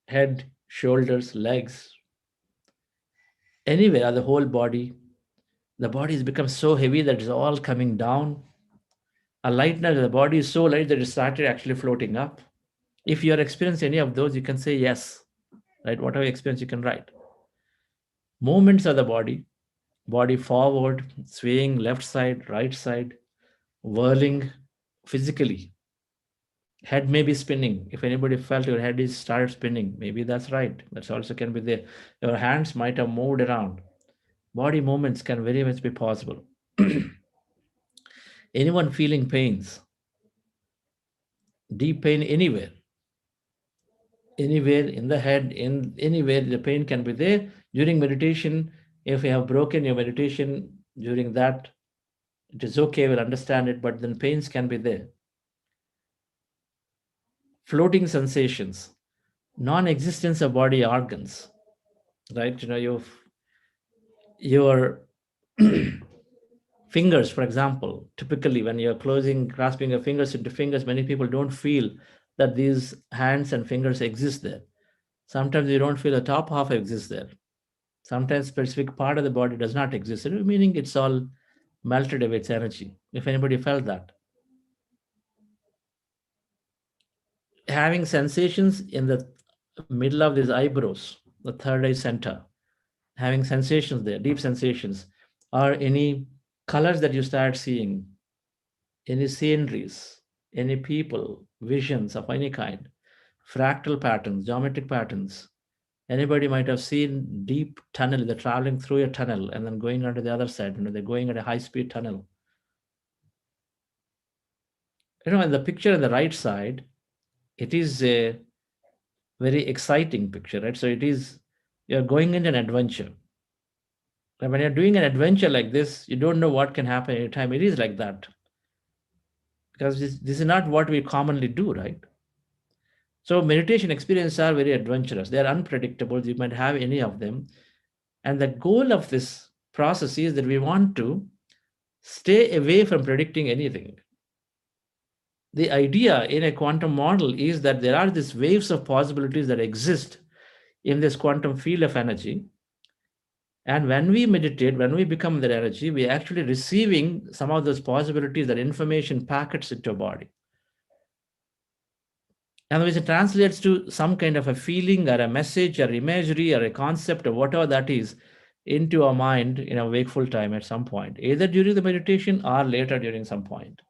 head, shoulders, legs, anywhere, the whole body. The body has become so heavy that it's all coming down. A lightness, the body is so light that it started actually floating up. If you are experiencing any of those, you can say yes, right? Whatever experience you can write. Movements of the body forward, swaying left side, right side, whirling physically. Head may be spinning. If anybody felt your head is started spinning, maybe that's right. That's also can be there. Your hands might have moved around. Body movements can very much be possible. Anyone feeling pains, deep pain anywhere in the head, in anywhere the pain can be there during meditation. If you have broken your meditation during that, it is okay, we'll understand it, but then pains can be there. Floating sensations, non-existence of body organs, right? Your fingers, for example, typically when you're closing, grasping your fingers into fingers, many people don't feel that these hands and fingers exist there. Sometimes you don't feel the top half exists there. Sometimes specific part of the body does not exist, meaning it's all melted away its energy. If anybody felt that. Having sensations in the middle of these eyebrows, the third eye center, having sensations there, deep sensations, or any colors that you start seeing, any sceneries, any people, visions of any kind, fractal patterns, geometric patterns. Anybody might have seen deep tunnel, they're traveling through a tunnel and then going onto the other side, they're going at a high-speed tunnel. In the picture on the right side, it is a very exciting picture, right? So you're going into an adventure. And when you're doing an adventure like this, you don't know what can happen anytime. It is like that. Because this is not what we commonly do, right? So meditation experiences are very adventurous. They are unpredictable. You might have any of them. And the goal of this process is that we want to stay away from predicting anything. The idea in a quantum model is that there are these waves of possibilities that exist in this quantum field of energy. And when we meditate, when we become that energy, we are actually receiving some of those possibilities, that information packets into our body. And which translates to some kind of a feeling or a message or imagery or a concept or whatever that is into our mind in a wakeful time at some point, either during the meditation or later during some point.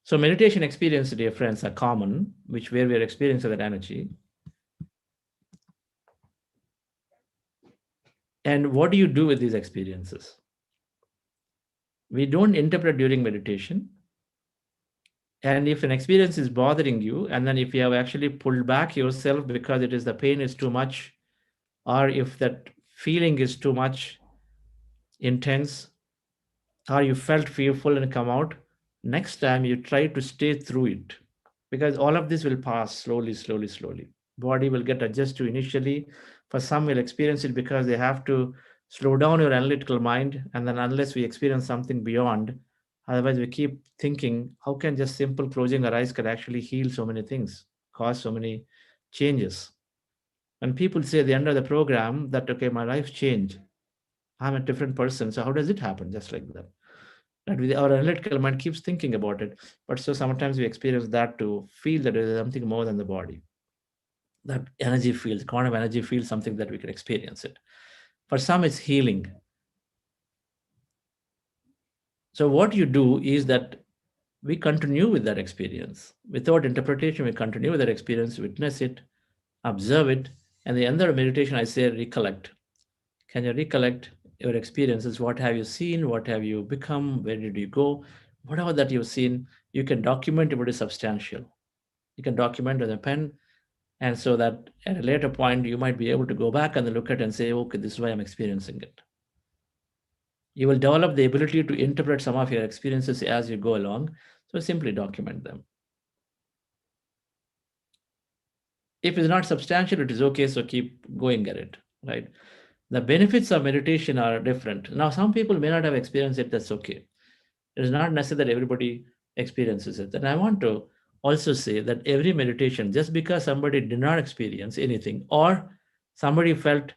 So meditation experience, dear friends, are common, where we are experiencing that energy. And what do you do with these experiences? We don't interpret during meditation. And if an experience is bothering you, and then if you have actually pulled back yourself because it is the pain is too much, or if that feeling is too much intense, or you felt fearful and come out, next time you try to stay through it, because all of this will pass slowly, slowly, slowly. body will get adjusted to initially. For some will experience it because they have to slow down your analytical mind, and then unless we experience something beyond, otherwise we keep thinking, how can just simple closing our eyes could actually heal so many things, cause so many changes? When people say at the end of the program that, okay, my life changed, I'm a different person, so how does it happen? Just like that. And our analytical mind keeps thinking about it. But so sometimes we experience that to feel that there is something more than the body. That energy feels, quantum energy feels something that we can experience it. For some, it's healing. So what you do is that we continue with that experience. Without interpretation, we continue with that experience, witness it, observe it. And the end of meditation, I say recollect. Can you recollect your experiences? What have you seen? What have you become? Where did you go? Whatever that you've seen, you can document if it is substantial. You can document with a pen, and so that at a later point, you might be able to go back and look at it and say, okay, this is why I'm experiencing it. You will develop the ability to interpret some of your experiences as you go along. So simply document them. If it's not substantial, it is okay. So keep going at it, right? The benefits of meditation are different. Now, some people may not have experienced it. That's okay. It is not necessary that everybody experiences it. And I want to also say that every meditation, just because somebody did not experience anything, or somebody felt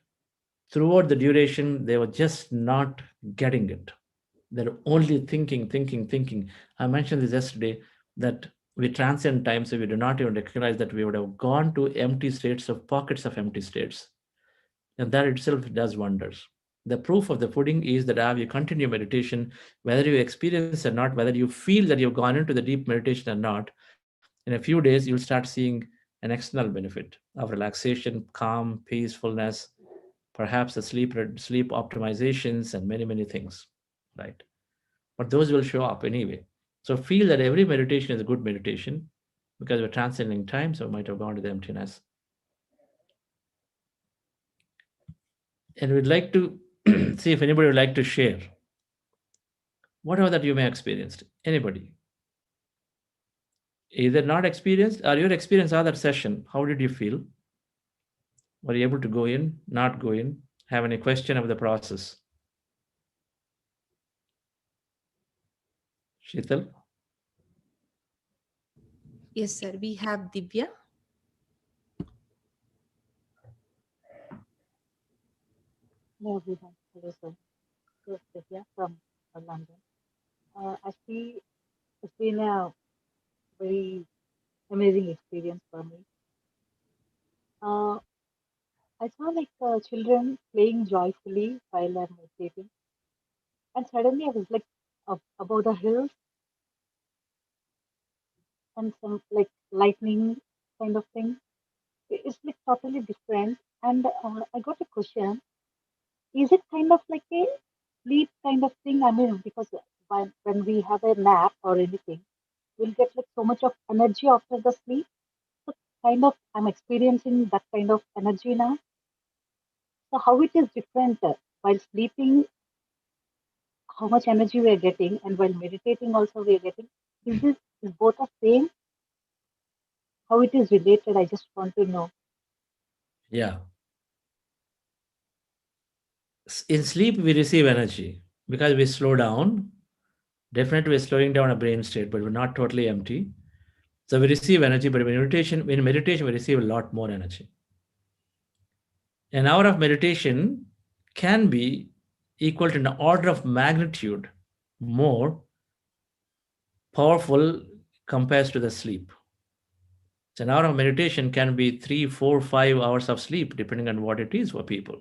throughout the duration they were just not getting it, they're only thinking, thinking, thinking. I mentioned this yesterday that we transcend time, so we do not even recognize that we would have gone to empty states of pockets of empty states. And that itself does wonders. The proof of the pudding is that as you continue meditation, whether you experience or not, whether you feel that you've gone into the deep meditation or not, in a few days you'll start seeing an external benefit of relaxation, calm, peacefulness, perhaps the sleep optimizations, and many, many things, right? But those will show up anyway. So feel that every meditation is a good meditation because we're transcending time, so we might have gone to the emptiness. And we'd like to see if anybody would like to share whatever that you may have experienced. Anybody, either not experienced or your experience of that session. How did you feel? Were you able to go in, not go in? Have any question of the process? Sheetal? Yes, sir. We have Divya. Hello everyone. Hello sir. This is Divya from London. Actually, it's been a very amazing experience for me. Uh, I saw like children playing joyfully while I'm meditating, and suddenly I was like up above the hills and some like lightning kind of thing. It's like totally different. And I got a question: is it kind of like a sleep kind of thing? I mean, because when we have a nap or anything, we'll get like so much of energy after the sleep. So kind of I'm experiencing that kind of energy now. So how it is different while sleeping, how much energy we are getting, and while meditating also we are getting. Is both the same? How it is related? I just want to know. Yeah. In sleep, we receive energy because we slow down. Definitely, we're slowing down a brain state, but we're not totally empty. So we receive energy, but in meditation, we receive a lot more energy. An hour of meditation can be equal to an order of magnitude more powerful compared to the sleep. So an hour of meditation can be 3, 4, 5 hours of sleep, depending on what it is for people.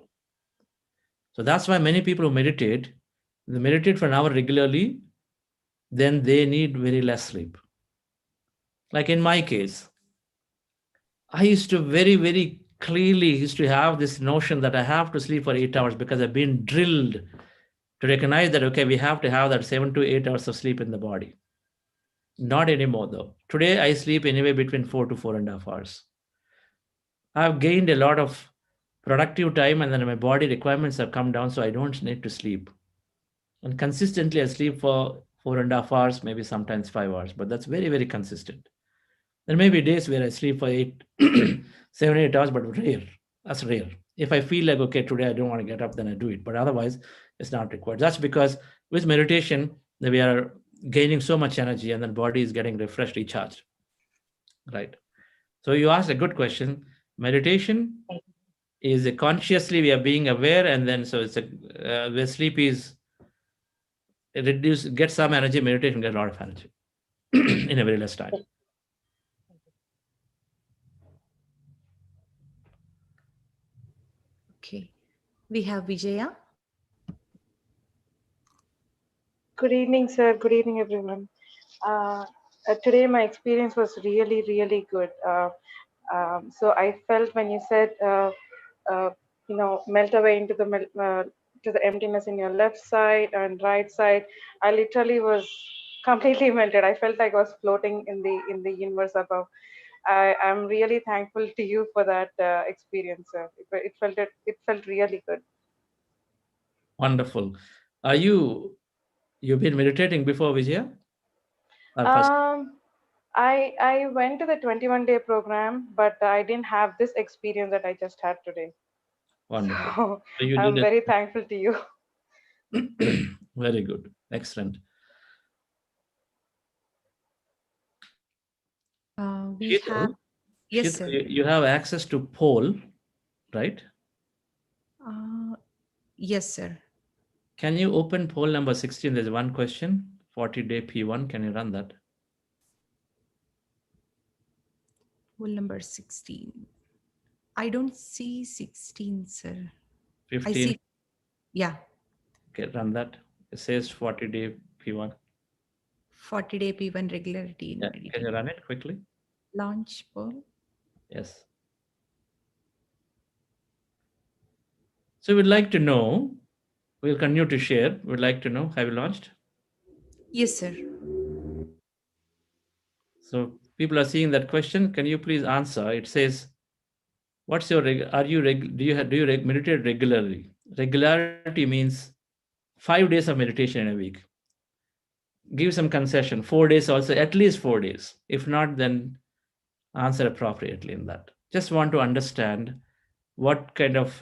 So that's why many people who meditate, they meditate for an hour regularly, then they need very less sleep. Like in my case, I used to very clearly used to have this notion that I have to sleep for 8 hours because I've been drilled to recognize that, okay, we have to have that 7 to 8 hours of sleep in the body. Not anymore though. Today I sleep anywhere between 4 to 4.5 hours. I've gained a lot of productive time, and then my body requirements have come down, so I don't need to sleep. And consistently I sleep for 4.5 hours, maybe sometimes 5 hours, but that's very consistent. There may be days where I sleep for 8, 7 8 hours, but rare. That's rare. If I feel like, okay, today I don't want to get up, then I do it. But otherwise, it's not required. That's because with meditation, we are gaining so much energy and then body is getting refreshed, recharged. Right. So you asked a good question. Meditation is a consciously we are being aware, and then so it's a where sleep is reduce, get some energy, meditation get a lot of energy in a very less time. Okay. We have Vijaya. Good evening, sir. Good evening, everyone. Today, my experience was really, really good. So I felt when you said, uh, melt away into the to the emptiness in your left side and right side. I literally was completely melted. I felt like I was floating in the universe above. I'm really thankful to you for that experience, sir. It felt really good. Wonderful. Are you've been meditating before, Vijaya? Or first? Um, I went to the 21-day program, but I didn't have this experience that I just had today. Wonderful. So So you I'm did very thankful to you. it. Very good. Excellent. We have, Sheetal, yes, Sheetal, sir. you have access to poll, right? Uh, yes, sir. Can you open poll number 16? There's one question, 40-day P1. Can you run that? Poll number 16. I don't see 16, sir. I 15. see, yeah, Okay, run that. It says 40-day P1. 40-day P1 regularity in Yeah, can meditation. you run it quickly? Launch poll. Yes. So we'd like to know, we'll continue to share. We'd like to know, have you launched? Yes, sir. So people are seeing that question. Can you please answer? It says, what's your, are you, do you, do you meditate regularly? Regularity means 5 days of meditation in a week. Give some concession, 4 days also, at least 4 days. If not, then answer appropriately in that. Just want to understand what kind of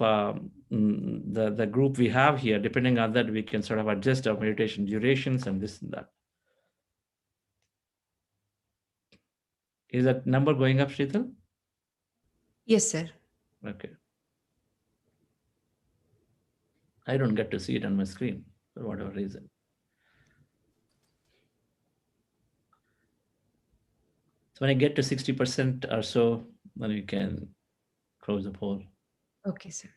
the group we have here. Depending on that, we can sort of adjust our meditation durations and this and that. Is that number going up, Shrital? Yes, sir. Okay. I don't get to see it on my screen for whatever reason. So when I get to 60% or so, then you can close the poll. Okay, sir.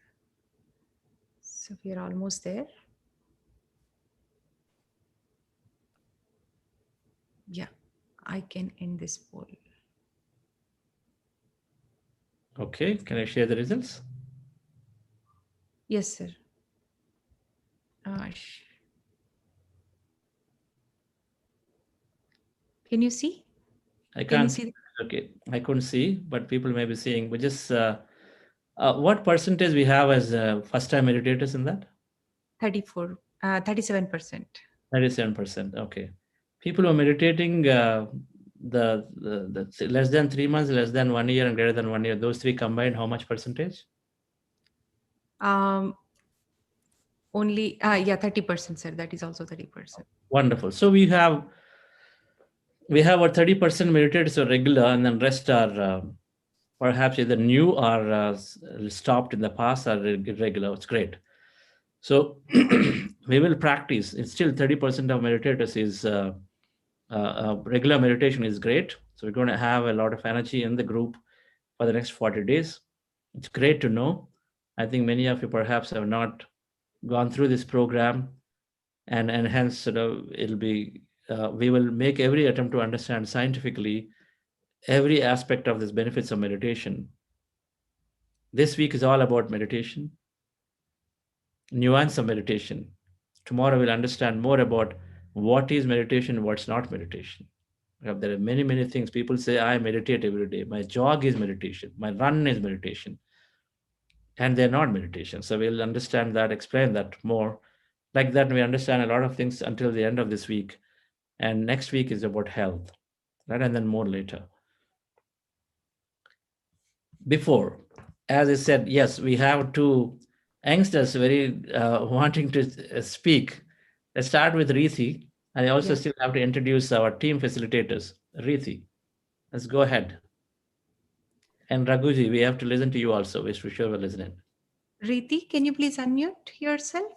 So we are almost there. Yeah, I can end this poll. Okay, can I share the results? Yes, sir. Can you see? I Can you can't. see? Okay, I couldn't see, but people may be seeing. But just what percentage we have as first time meditators in that? 34, 37%. 37%. Okay. People who are meditating the less than 3 months, less than 1 year, and greater than 1 year, those three combined, how much percentage? Um, Only, yeah, 30%, sir. That is also 30%. Wonderful. So we have our 30% meditators are regular, and then rest are perhaps either new or stopped in the past or irregular. It's great. So we will practice. It's still 30% of meditators is regular meditation is great. So we're going to have a lot of energy in the group for the next 40 days. It's great to know. I think many of you perhaps have not gone through this program, and hence it'll be we will make every attempt to understand scientifically every aspect of this benefits of meditation. This week is all about meditation, nuance of meditation. Tomorrow we'll understand more about what is meditation, what's not meditation. There are many, many things. People say, I meditate every day. My jog is meditation. My run is meditation. And they're not meditation. So we'll understand that, explain that more. Like that, we understand a lot of things until the end of this week. And next week is about health, right? And then more later. before, as I said, yes, we have two youngsters very wanting to speak. Let's start with Rithi. I also Yes. still have to introduce our team facilitators. Rithi, let's go ahead. And Raghuji, we have to listen to you also. We're for sure we're listening. Riti, can you please unmute yourself?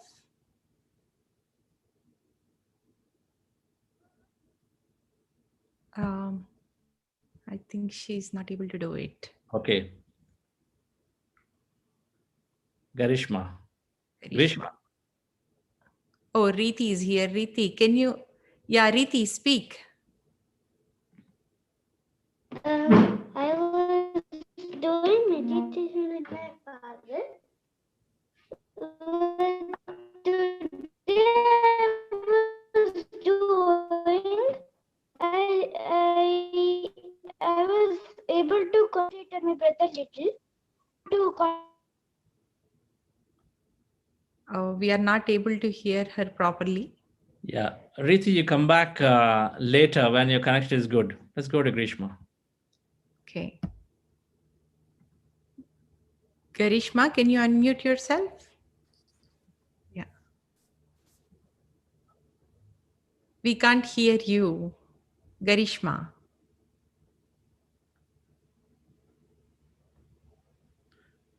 I think she's not able to do it. Okay. Garishma. Karishma. Vishma. Oh, Riti is here. Riti, can you? Yeah, Riti, speak. I was doing meditation with my father. Today I was doing. I was able to concentrate on my breath a little. Oh, we are not able to hear her properly. Yeah. Rithi, you come back later when your connection is good. Let's go to Grishma. Okay. Karishma, can you unmute yourself? Yeah. We can't hear you, Garishma.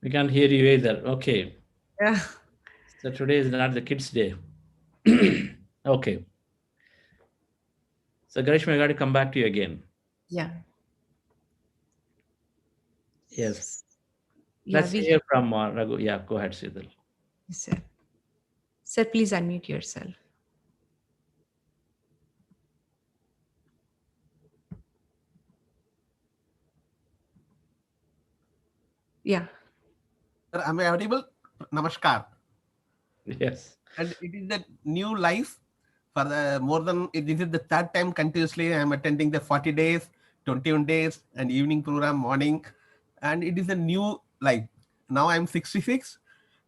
We can't hear you either. Okay. Yeah. So today is not the kids' day. Okay. So Garishma, I got to come back to you again. Yeah. Yes. Yeah, Let's hear from Raghu. Yeah, go ahead, Sidhal. Yes, sir. Sir, please unmute yourself. Yeah. Sir, am I audible? Namaskar. Yes. And it is the new life for the more than, this is the third time continuously I am attending the 40 days, 21 days and evening program morning. And it is a new life. Now I am 66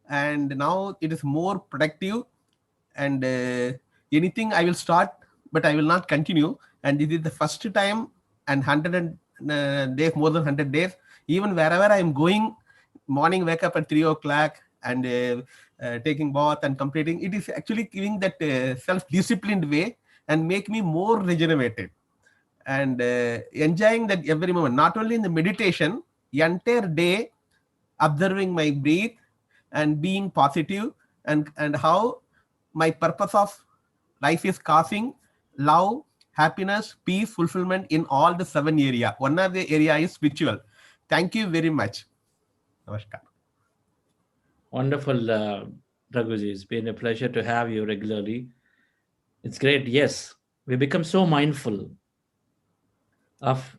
and now it is more productive and anything I will start, but I will not continue. And this is the first time and 100 days, more than 100 days, even wherever I am going, morning wake up at 3 o'clock and taking bath and completing, it is actually giving that self-disciplined way and make me more regenerated and enjoying that every moment, not only in the meditation, the entire day, observing my breath and being positive and how my purpose of life is causing love, happiness, peace, fulfillment in all the 7 area. One of the area is spiritual. Thank you very much. Namaskar. Wonderful, Raghuji. It's been a pleasure to have you regularly. It's great. Yes, we become so mindful of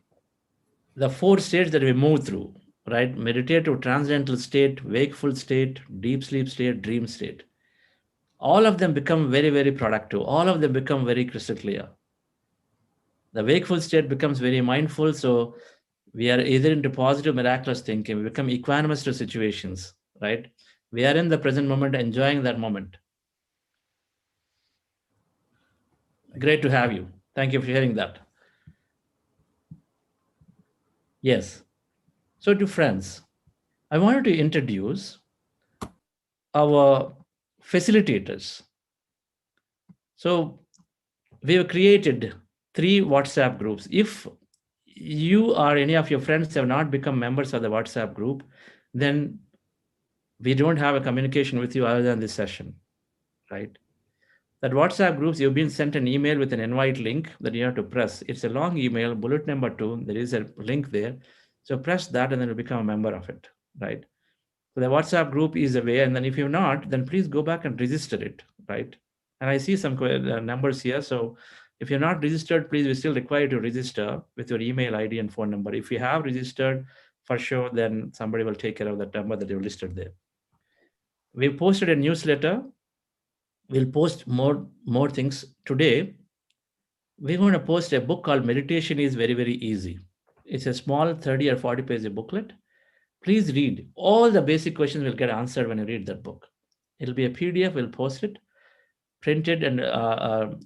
the 4 states that we move through, right? Meditative, transcendental state, wakeful state, deep sleep state, dream state. All of them become very, very productive. All of them become very crystal clear. The wakeful state becomes very mindful. So we are either into positive, miraculous thinking, we become equanimous to situations, right? We are in the present moment, enjoying that moment. Great to have you. Thank you for sharing that. Yes. So to friends, I wanted to introduce our facilitators. So we have created 3 WhatsApp groups. If you or any of your friends have not become members of the WhatsApp group, then we don't have a communication with you other than this session, right? That WhatsApp groups, you've been sent an email with an invite link that you have to press. It's a long email, bullet number 2. There is a link there. So press that and then you become a member of it, right? So the WhatsApp group is a way. And then if you're not, then please go back and register it, right? And I see some numbers here. So if you're not registered, please, we still require you to register with your email ID and phone number. If you have registered, for sure, then somebody will take care of that number that you listed there. We posted a newsletter. We'll post more things today. We're going to post a book called Meditation is Very, Very Easy. It's a small 30 or 40 page booklet. Please read. All the basic questions will get answered when you read that book. It'll be a PDF. We'll post it, printed and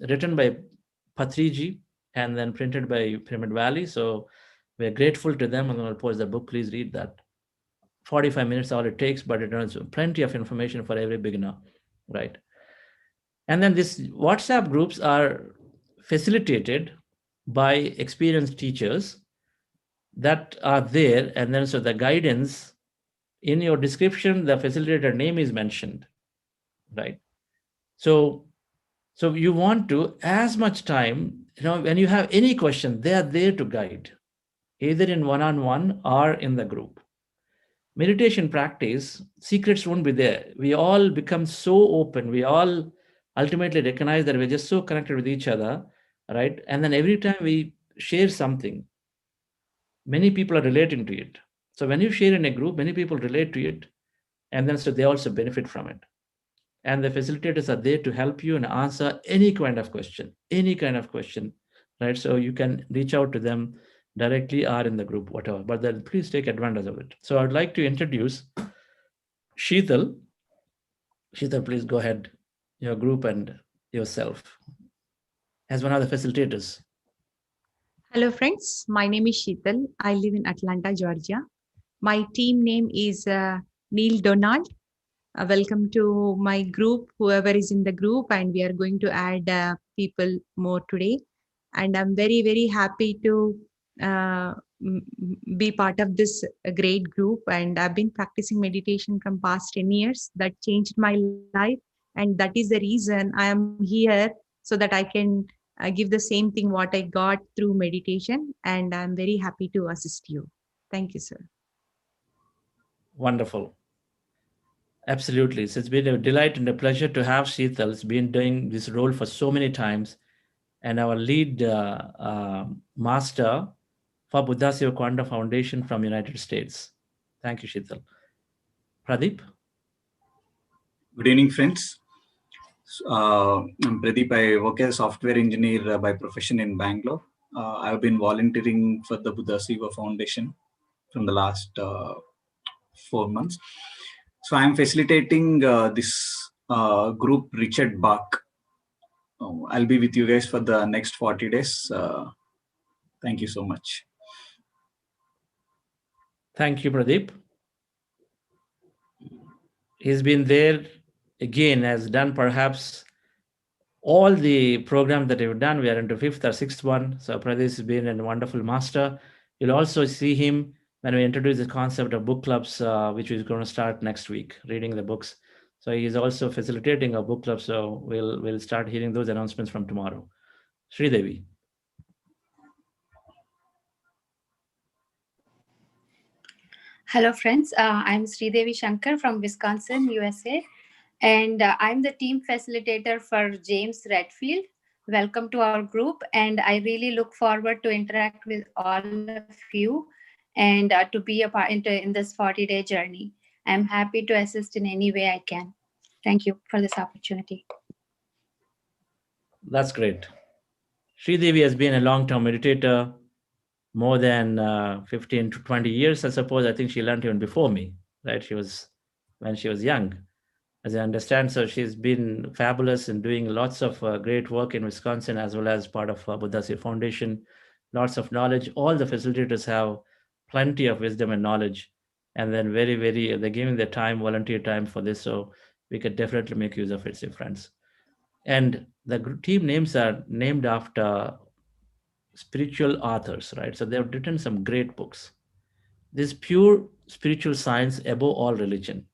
written by Patriji and then printed by Pyramid Valley. So we're grateful to them and we'll post the book. Please read that. 45 minutes all it takes, but it has plenty of information for every beginner, right? And then these WhatsApp groups are facilitated by experienced teachers that are there. And then so the guidance in your description, the facilitator name is mentioned, right? So you want to as much time, when you have any question, they are there to guide, either in one-on-one or in the group. Meditation practice, secrets won't be there. We all become so open. We all ultimately recognize that we're just so connected with each other, right? And then every time we share something, many people are relating to it. So when you share in a group, many people relate to it, and then so they also benefit from it. And the facilitators are there to help you and answer any kind of question, right? So you can reach out to them directly or in the group, whatever, but then please take advantage of it. So I'd like to introduce Sheetal. Sheetal, please go ahead, your group and yourself as one of the facilitators. Hello, friends. My name is Sheetal. I live in Atlanta, Georgia. My team name is Neil Donald. Welcome to my group, whoever is in the group, and we are going to add people more today. And I'm very, very happy to be part of this great group. And I've been practicing meditation from past 10 years. That changed my life. And that is the reason I am here, so that I can give the same thing what I got through meditation. And I'm very happy to assist you. Thank you, sir. Wonderful. Absolutely. So it's been a delight and a pleasure to have Sheetal. It's been doing this role for so many times. And our lead master for Buddha Seva Kwanda Foundation from United States. Thank you, Sheetal. Pradeep? Good evening, friends. I'm Pradeep. I work as a software engineer by profession in Bangalore. I've been volunteering for the Buddha Seva Foundation from the last 4 months. So I'm facilitating this group, Richard Bach. I'll be with you guys for the next 40 days. Thank you so much. Thank you, Pradeep. He's been there again, has done perhaps all the programs that we've done. We are into 5th or 6th one. So Pradeep has been a wonderful master. You'll also see him when we introduce the concept of book clubs, which is going to start next week, reading the books. So he's also facilitating a book club. So we'll start hearing those announcements from tomorrow. Sridevi. Hello, friends. I'm Sridevi Shankar from Wisconsin, USA, and I'm the team facilitator for James Redfield. Welcome to our group, and I really look forward to interact with all of you and to be a part in this 40-day journey. I'm happy to assist in any way I can. Thank you for this opportunity. That's great. Sridevi has been a long-term meditator, more than 15 to 20 years, I suppose. I think she learned even before me, right? When she was young, as I understand. So she's been fabulous in doing lots of great work in Wisconsin, as well as part of Buddha Seva Foundation. Lots of knowledge. All the facilitators have plenty of wisdom and knowledge. And then they're giving their time, volunteer time for this. So we could definitely make use of it, dear friends. And the team names are named after spiritual authors, right? So they've written some great books. This pure spiritual science above all religion.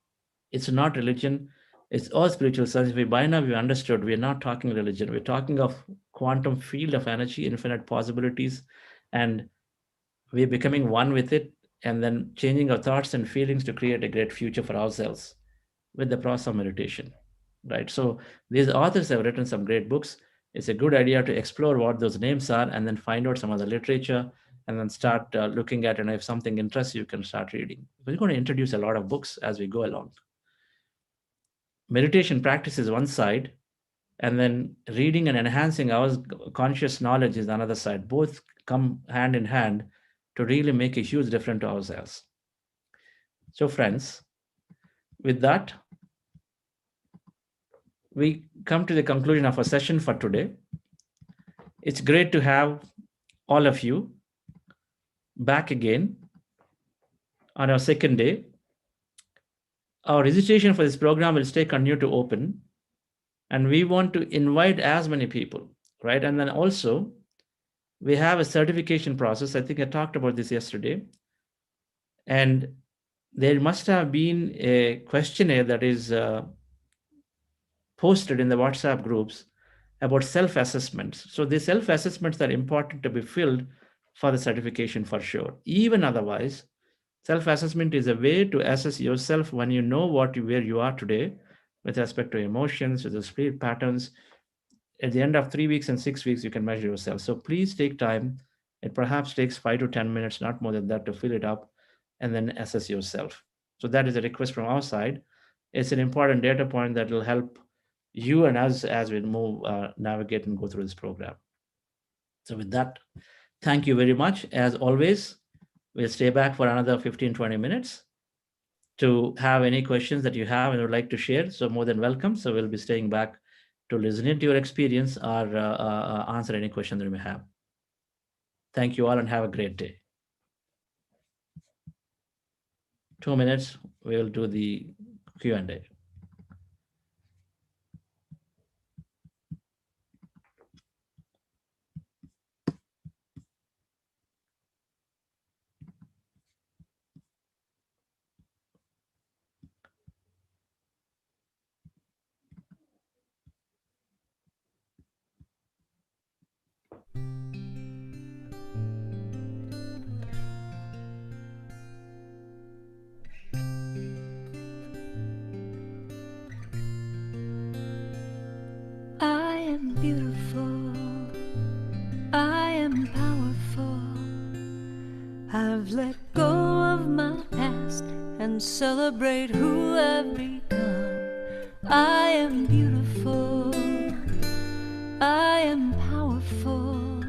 It's not religion, it's all spiritual science. By now we understood we're not talking religion. We're talking of quantum field of energy, infinite possibilities, and we're becoming one with it, and then changing our thoughts and feelings to create a great future for ourselves with the process of meditation, right? So these authors have written some great books. It's a good idea to explore what those names are and then find out some of the literature and then start looking at, and if something interests you, can start reading. We're going to introduce a lot of books as we go along. Meditation practice is one side, and then reading and enhancing our conscious knowledge is another side. Both come hand in hand to really make a huge difference to ourselves. So friends, with that, we come to the conclusion of our session for today. It's great to have all of you back again on our second day our registration for this program will stay continue to open, and we want to invite as many people, right? And then also we have a certification process. I think I talked about this yesterday, and there must have been a questionnaire that is posted in the WhatsApp groups about self-assessments. So the self-assessments are important to be filled for the certification for sure. Even otherwise, self-assessment is a way to assess yourself when you know where you are today with respect to emotions, with the sleep patterns. At the end of 3 weeks and 6 weeks, you can measure yourself. So please take time. It perhaps takes 5 to 10 minutes, not more than that, to fill it up and then assess yourself. So that is a request from our side. It's an important data point that will help you and us as we move, navigate and go through this program. So with that, thank you very much. As always, we'll stay back for another 15-20 minutes to have any questions that you have and would like to share. So more than welcome. So we'll be staying back to listen to your experience or answer any question that you may have. Thank you all and have a great day. 2 minutes, we will do the Q&A. I am beautiful. I am powerful. I've let go of my past and celebrate who I've become. I am beautiful. I am powerful.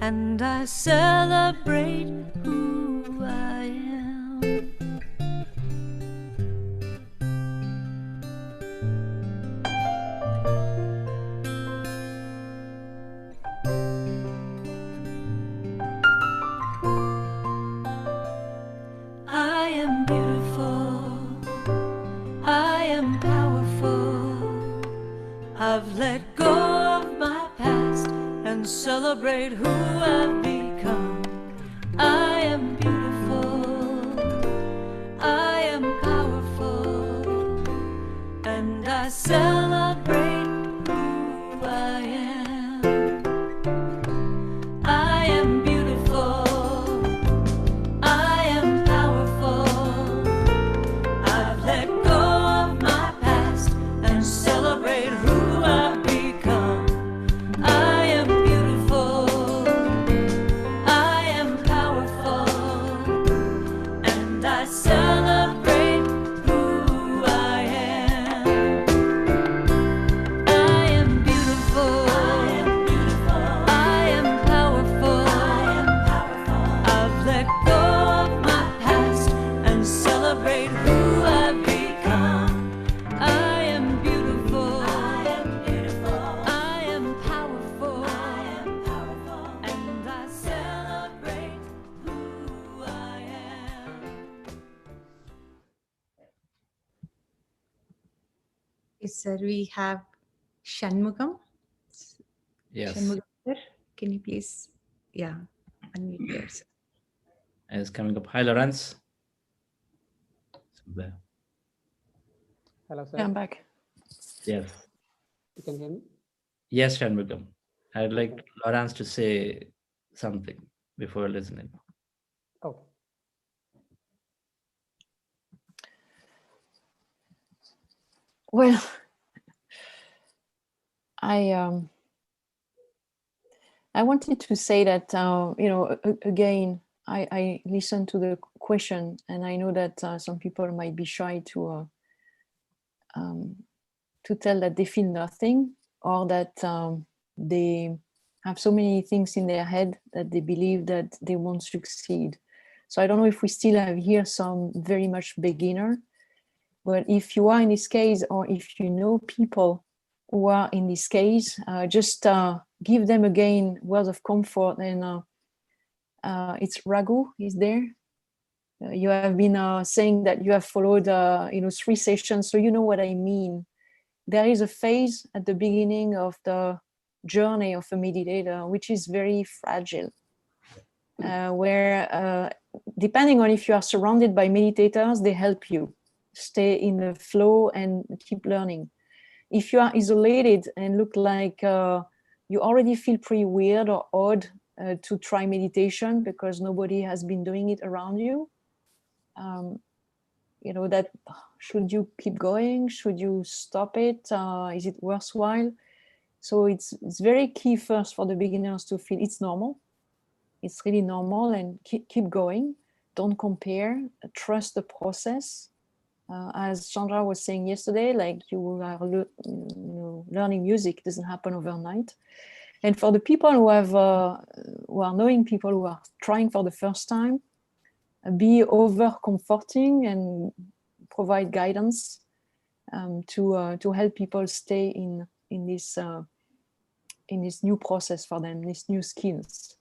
And I celebrate who I am. I am beautiful. I am powerful. I've let go of my past and celebrate who I've become. I am beautiful. I am powerful. And I celebrate who I am. I am beautiful. I am powerful. I've let go of my past and celebrate who I've become. I am beautiful. I am powerful. And I celebrate who I am. I am beautiful. I am beautiful. I am powerful. I am powerful. I've let go of my past and celebrate who I've become. I am beautiful. I am beautiful. I am powerful. I am powerful. And I celebrate who I am. Yes, sir. We have Shanmugam. Yes, Shanmugam, sir. Can you please, unmute yourself? it's coming up. Hi, Lawrence. Hello, sir. Yeah, I'm back. Yes. You can hear me? Yes, Shanmugam. I'd like Lawrence to say something before listening. Okay. Well, I wanted to say that again, I listened to the question, and I know that some people might be shy to tell that they feel nothing, or that they have so many things in their head that they believe that they won't succeed. So I don't know if we still have here some very much beginner, but if you are in this case, or if you know people who are in this case, just give them again words of comfort. And it's Raghu is there. You have been saying that you have followed 3 sessions, so you know what I mean. There is a phase at the beginning of the journey of a meditator which is very fragile, where depending on if you are surrounded by meditators, they help you stay in the flow and keep learning. If you are isolated and look like you already feel pretty weird or odd to try meditation because nobody has been doing it around you, that should you keep going? Should you stop it? Is it worthwhile? So it's very key first for the beginners to feel it's normal. It's really normal, and keep going. Don't compare. Trust the process. As Chandra was saying yesterday, like you are learning music, it doesn't happen overnight. And for the people who are knowing people who are trying for the first time, be over comforting and provide guidance to help people stay in this new process for them, these new skills.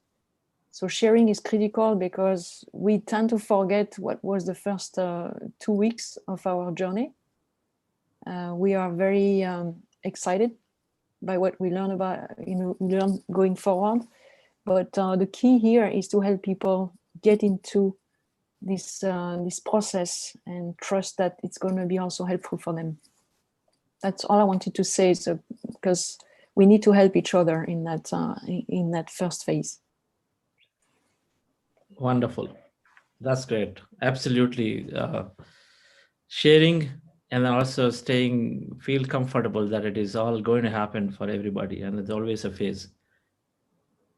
So sharing is critical because we tend to forget what was the first 2 weeks of our journey. We are very excited by what we learn learn going forward. But the key here is to help people get into this process and trust that it's going to be also helpful for them. That's all I wanted to say, because we need to help each other in that first phase. Wonderful. That's great. Absolutely. Sharing and then also feel comfortable that it is all going to happen for everybody, and it's always a phase.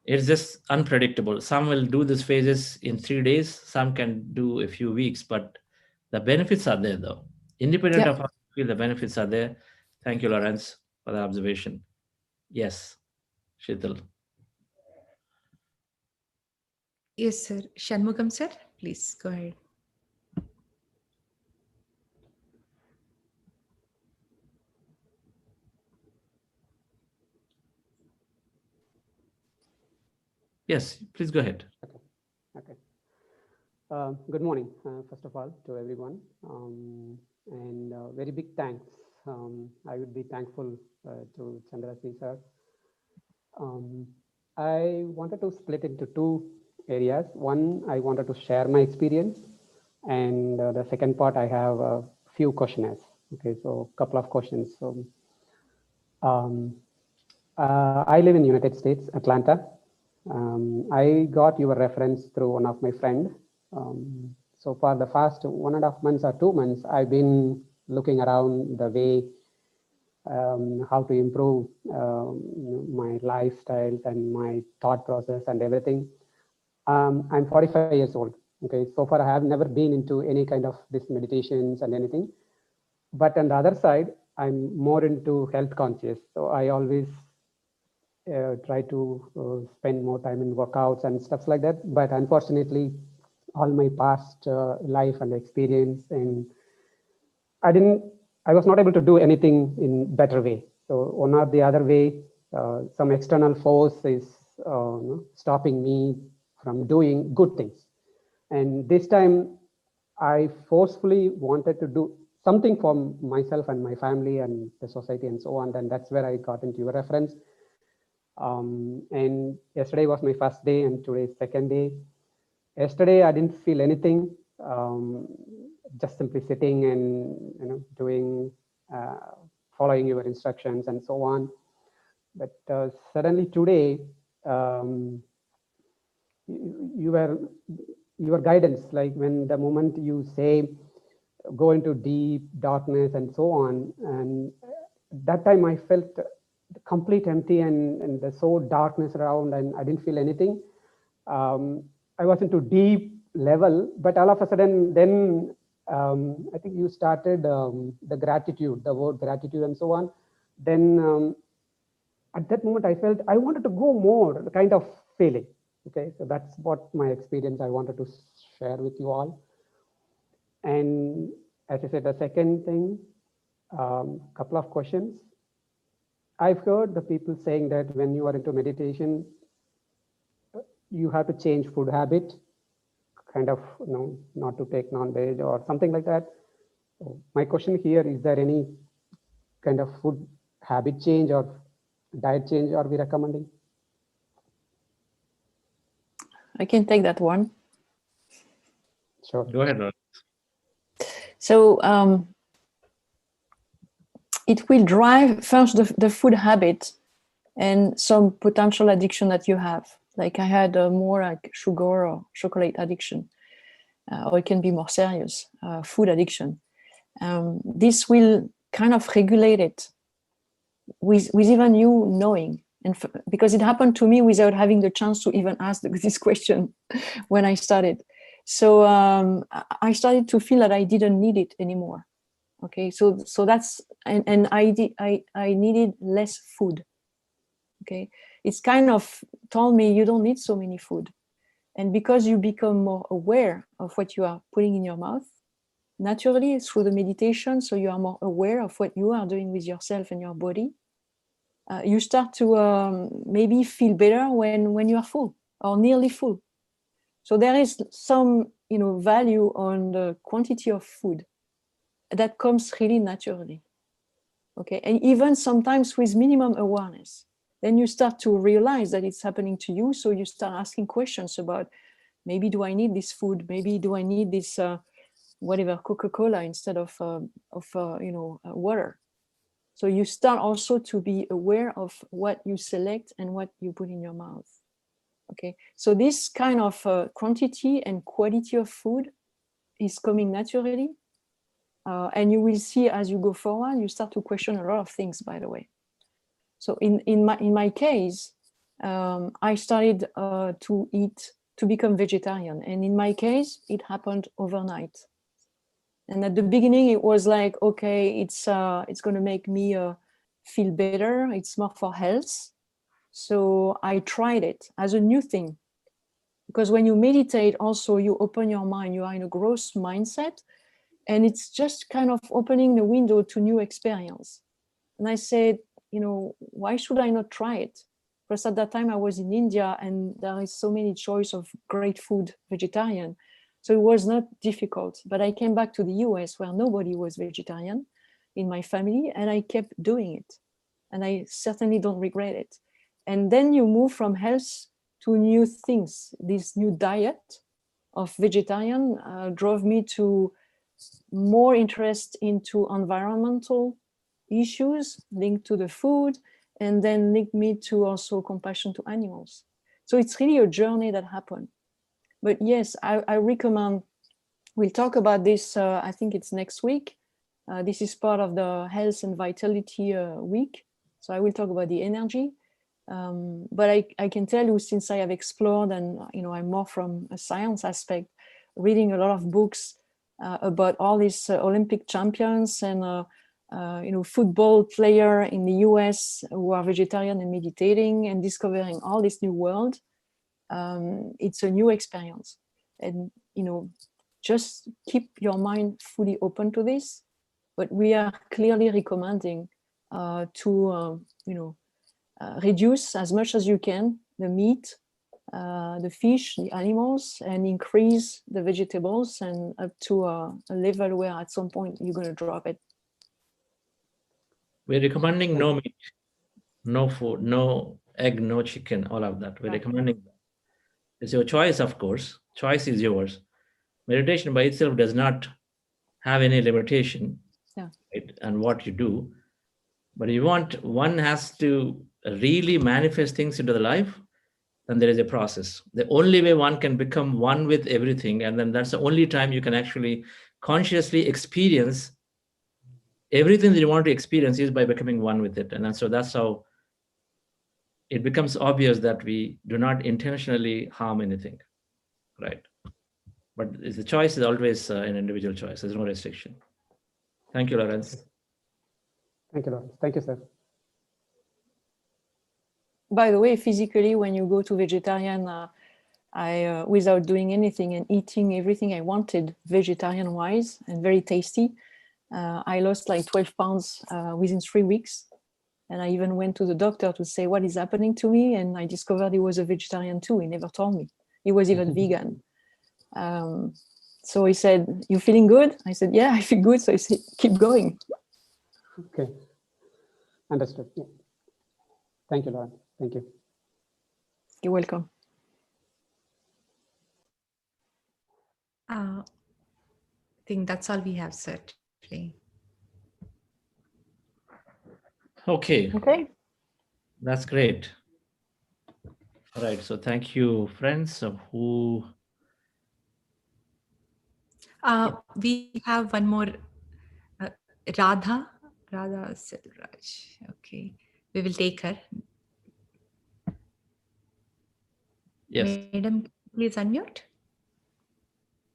It's just unpredictable. Some will do these phases in 3 days, some can do a few weeks, but the benefits are there though. Independent of how you feel, the benefits are there. Thank you, Lawrence, for the observation. Yes, Sheetal. Yes, sir. Shanmugam, sir, please go ahead. Yes, please go ahead. Okay. Good morning, first of all, to everyone. And very big thanks. I would be thankful to Chandrasi sir. I wanted to split into 2 areas. One, I wanted to share my experience. And the second part, I have a few questionnaires. Okay, so a couple of questions. So, I live in United States, Atlanta. I got your reference through one of my friend. So for the past 1.5 months or 2 months, I've been looking around the way how to improve my lifestyles and my thought process and everything. I'm 45 years old. Okay, so far I have never been into any kind of this meditations and anything. But on the other side, I'm more into health conscious. So I always try to spend more time in workouts and stuff like that. But unfortunately, all my past life and experience, and I was not able to do anything in better way. So one or the other way, some external force is stopping me from doing good things. And this time I forcefully wanted to do something for myself and my family and the society and so on. And that's where I got into your reference. And yesterday was my first day and today is second day. Yesterday, I didn't feel anything, just simply sitting and doing, following your instructions and so on. But suddenly today, your guidance, like when the moment you say, go into deep darkness and so on, and that time I felt complete empty and the so darkness around, and I didn't feel anything. I was into deep level, but all of a sudden, then I think you started the gratitude, the word gratitude and so on. Then at that moment, I felt I wanted to go more, kind of feeling. Okay, so that's what my experience I wanted to share with you all. And as I said, the second thing, couple of questions. I've heard the people saying that when you are into meditation, you have to change food habit, kind of, not to take non-veg or something like that. So my question here, is there any kind of food habit change or diet change are we recommending? I can take that one. Sure. Go ahead, Ron. So it will drive first the food habit and some potential addiction that you have. Like I had more like sugar or chocolate addiction, or it can be more serious, food addiction. This will kind of regulate it with even you knowing. And because it happened to me without having the chance to even ask this question when I started. So I started to feel that I didn't need it anymore. Okay, so that's, and I needed less food. Okay, it's kind of told me you don't need so many food. And because you become more aware of what you are putting in your mouth, naturally through the meditation, so you are more aware of what you are doing with yourself and your body, you start to maybe feel better when you are full or nearly full. So there is some value on the quantity of food that comes really naturally. Okay, and even sometimes with minimum awareness, then you start to realize that it's happening to you. So you start asking questions about, maybe do I need this food? Maybe do I need this whatever, Coca-Cola instead of water? So you start also to be aware of what you select and what you put in your mouth. Okay, so this kind of quantity and quality of food is coming naturally. And you will see as you go forward, you start to question a lot of things, by the way. So in my case, I started to become vegetarian. And in my case, it happened overnight. And at the beginning, it was like, okay, it's going to make me feel better. It's more for health. So I tried it as a new thing. Because when you meditate, also, you open your mind. You are in a growth mindset. And it's just kind of opening the window to new experience. And I said, why should I not try it? Because at that time I was in India and there is so many choice of great food, vegetarian. So it was not difficult. But I came back to the US where nobody was vegetarian in my family, and I kept doing it. And I certainly don't regret it. And then you move from health to new things. This new diet of vegetarian drove me to more interest into environmental issues linked to the food, and then linked me to also compassion to animals. So it's really a journey that happened. But yes, I recommend, we'll talk about this, I think it's next week. This is part of the Health and Vitality week. So I will talk about the energy. But I can tell you, since I have explored and I'm more from a science aspect, reading a lot of books about all these Olympic champions and football player in the US who are vegetarian and meditating and discovering all this new world. It's a new experience, and just keep your mind fully open to this. But we are clearly recommending to reduce as much as you can the meat, the fish, the animals, and increase the vegetables, and up to a level where at some point you're going to drop it. We're recommending no meat, no food, no egg, no chicken, all of that. We're recommending that. It's your choice, of course. Choice is yours. Meditation by itself does not have any limitation, right, and what you do. But you want, one has to really manifest things into the life, then there is a process. The only way one can become one with everything, and then that's the only time you can actually consciously experience everything that you want to experience, is by becoming one with it. And then, so that's how it becomes obvious that we do not intentionally harm anything, right? But the choice is always an individual choice. There's no restriction. Thank you, Lawrence. Thank you, Lawrence. Thank you, sir. By the way, physically, when you go to vegetarian, I without doing anything and eating everything I wanted vegetarian-wise and very tasty, I lost like 12 pounds within 3 weeks. And I even went to the doctor to say, what is happening to me? And I discovered he was a vegetarian too. He never told me. He was even vegan. So he said, "You feeling good?" I said, "Yeah, I feel good." So he said, "Keep going." Okay, understood. Yeah. Thank you, Lauren. Thank you. You're welcome. I think that's all we have, sir, today. Okay, Okay. that's great. All right, so thank you, friends. Who? We have one more, Radha Selraj. Okay, we will take her. Yes. Madam, please unmute.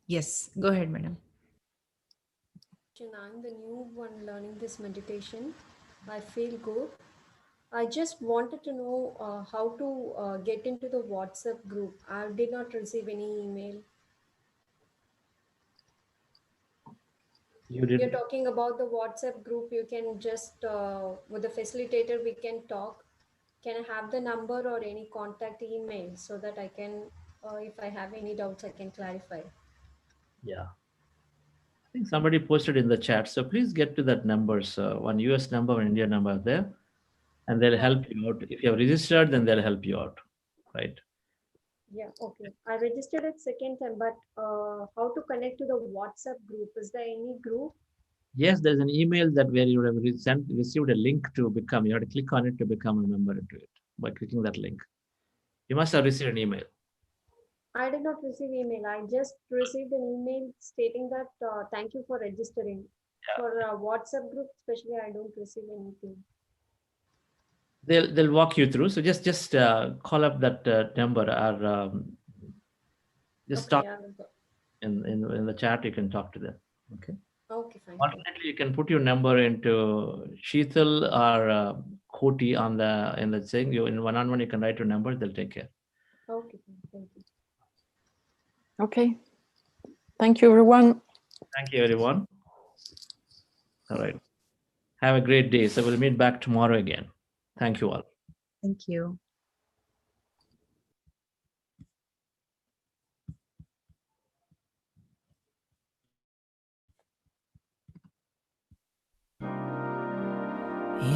Yes, go ahead, madam. I'm the new one learning this meditation. I feel good. I just wanted to know how to get into the WhatsApp group. I did not receive any email. You You're did. talking about the WhatsApp group. You can just, with the facilitator, we can talk. Can I have the number or any contact email so that I can, if I have any doubts, I can clarify? Yeah. I think somebody posted in the chat. So please get to that numbers. One US number, one India number there, and they'll help you out. If you have registered, then they'll help you out, right? Yeah, okay. I registered it second time, but how to connect to the WhatsApp group? Is there any group? Yes, there's an email that where you have received a link to become. You have to click on it to become a member into it by clicking that link. You must have received an email. I did not receive email. I just received an email stating that thank you for registering. Yeah. For WhatsApp group, especially, I don't receive anything. They'll walk you through. So just call up that number or just Okay, talk in the chat. You can talk to them. Okay. Okay, fine. Alternately, you can put your number into Sheetal or Koti on the in the thing. You in one-on-one, you can write your number. They'll take care. Okay, fine. Thank you. Okay. Thank you, everyone. Thank you, everyone. All right. Have a great day. So we'll meet back tomorrow again. Thank you all. Thank you.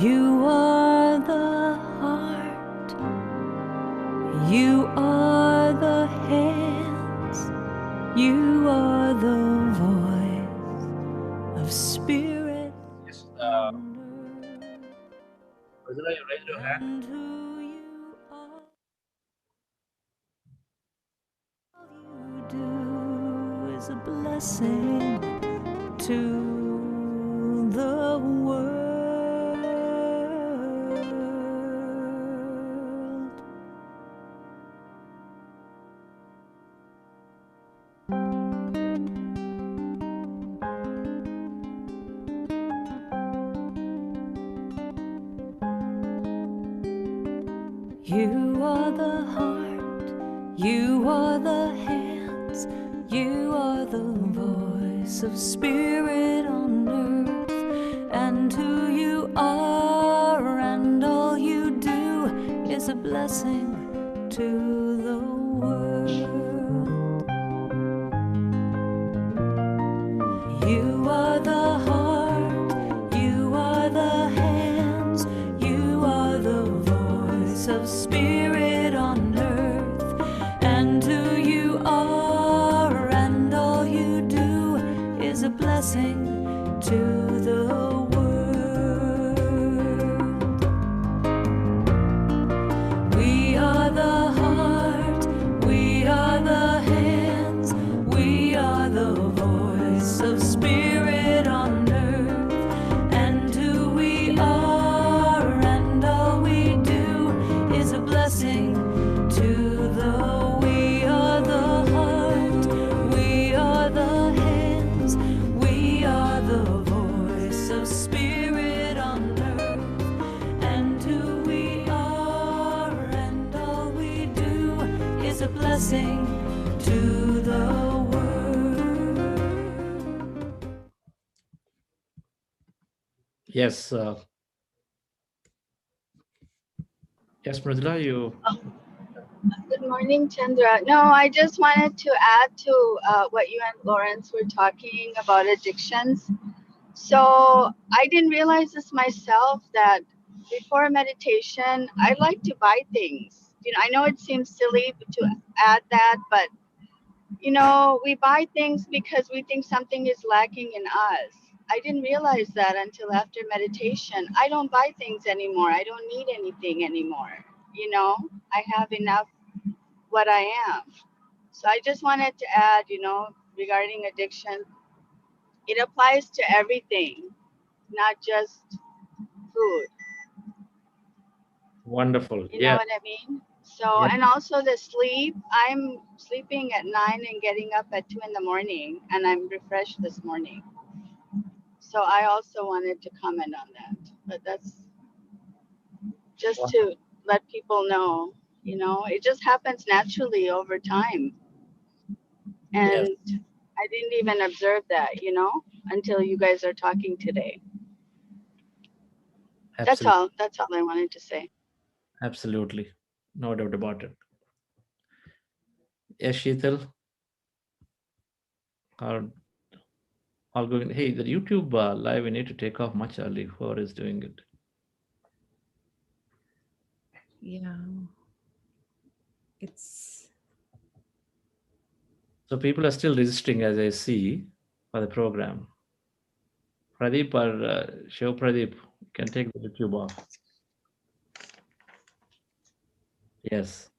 You are the heart, you are the hands, you are the voice of spirit. Yes, Rosella, you raise your hand. And who you are, all you do is a blessing to the world. You are the heart, you are the hands, you are the voice of spirit on earth. And who you are and all you do is a blessing to the world. You are the heart, you are the hands, you are the voice of spirit on earth. And who you are and all you do is a blessing to the world. We are the heart, we are the hands, we are the voice of spirit on earth. And who we are and all we do is a blessing to the. We are the heart, we are the hands, we are the voice of spirit on earth. And who we are and all we do is a blessing to the world. Yes. Yes, Mridula, you. Good morning, Chandra. No, I just wanted to add to what you and Lawrence were talking about addictions. So I didn't realize this myself that before meditation, I like to buy things. You know, I know it seems silly to add that, but you know, we buy things because we think something is lacking in us. I didn't realize that until after meditation. I don't buy things anymore. I don't need anything anymore. You know, I have enough what I am. So I just wanted to add, you know, regarding addiction, it applies to everything, not just food. Wonderful. You know Yeah. what I mean? So, Yeah. and also the sleep, I'm sleeping at 9 and getting up at 2 in the morning, and I'm refreshed this morning. So I also wanted to comment on that, but that's just to let people know, you know, it just happens naturally over time. Yes. And I didn't even observe that, you know, until you guys are talking today. That's Absolutely. all. That's all I wanted to say. Absolutely. No doubt about it. Yes, Sheetal. Are all going? Hey, the YouTube live, we need to take off much early. Whoever is doing it. Yeah, it's So people are still registering, as I see, for the program. Pradeep or Shiv Pradeep, you can take the YouTube off. Yes.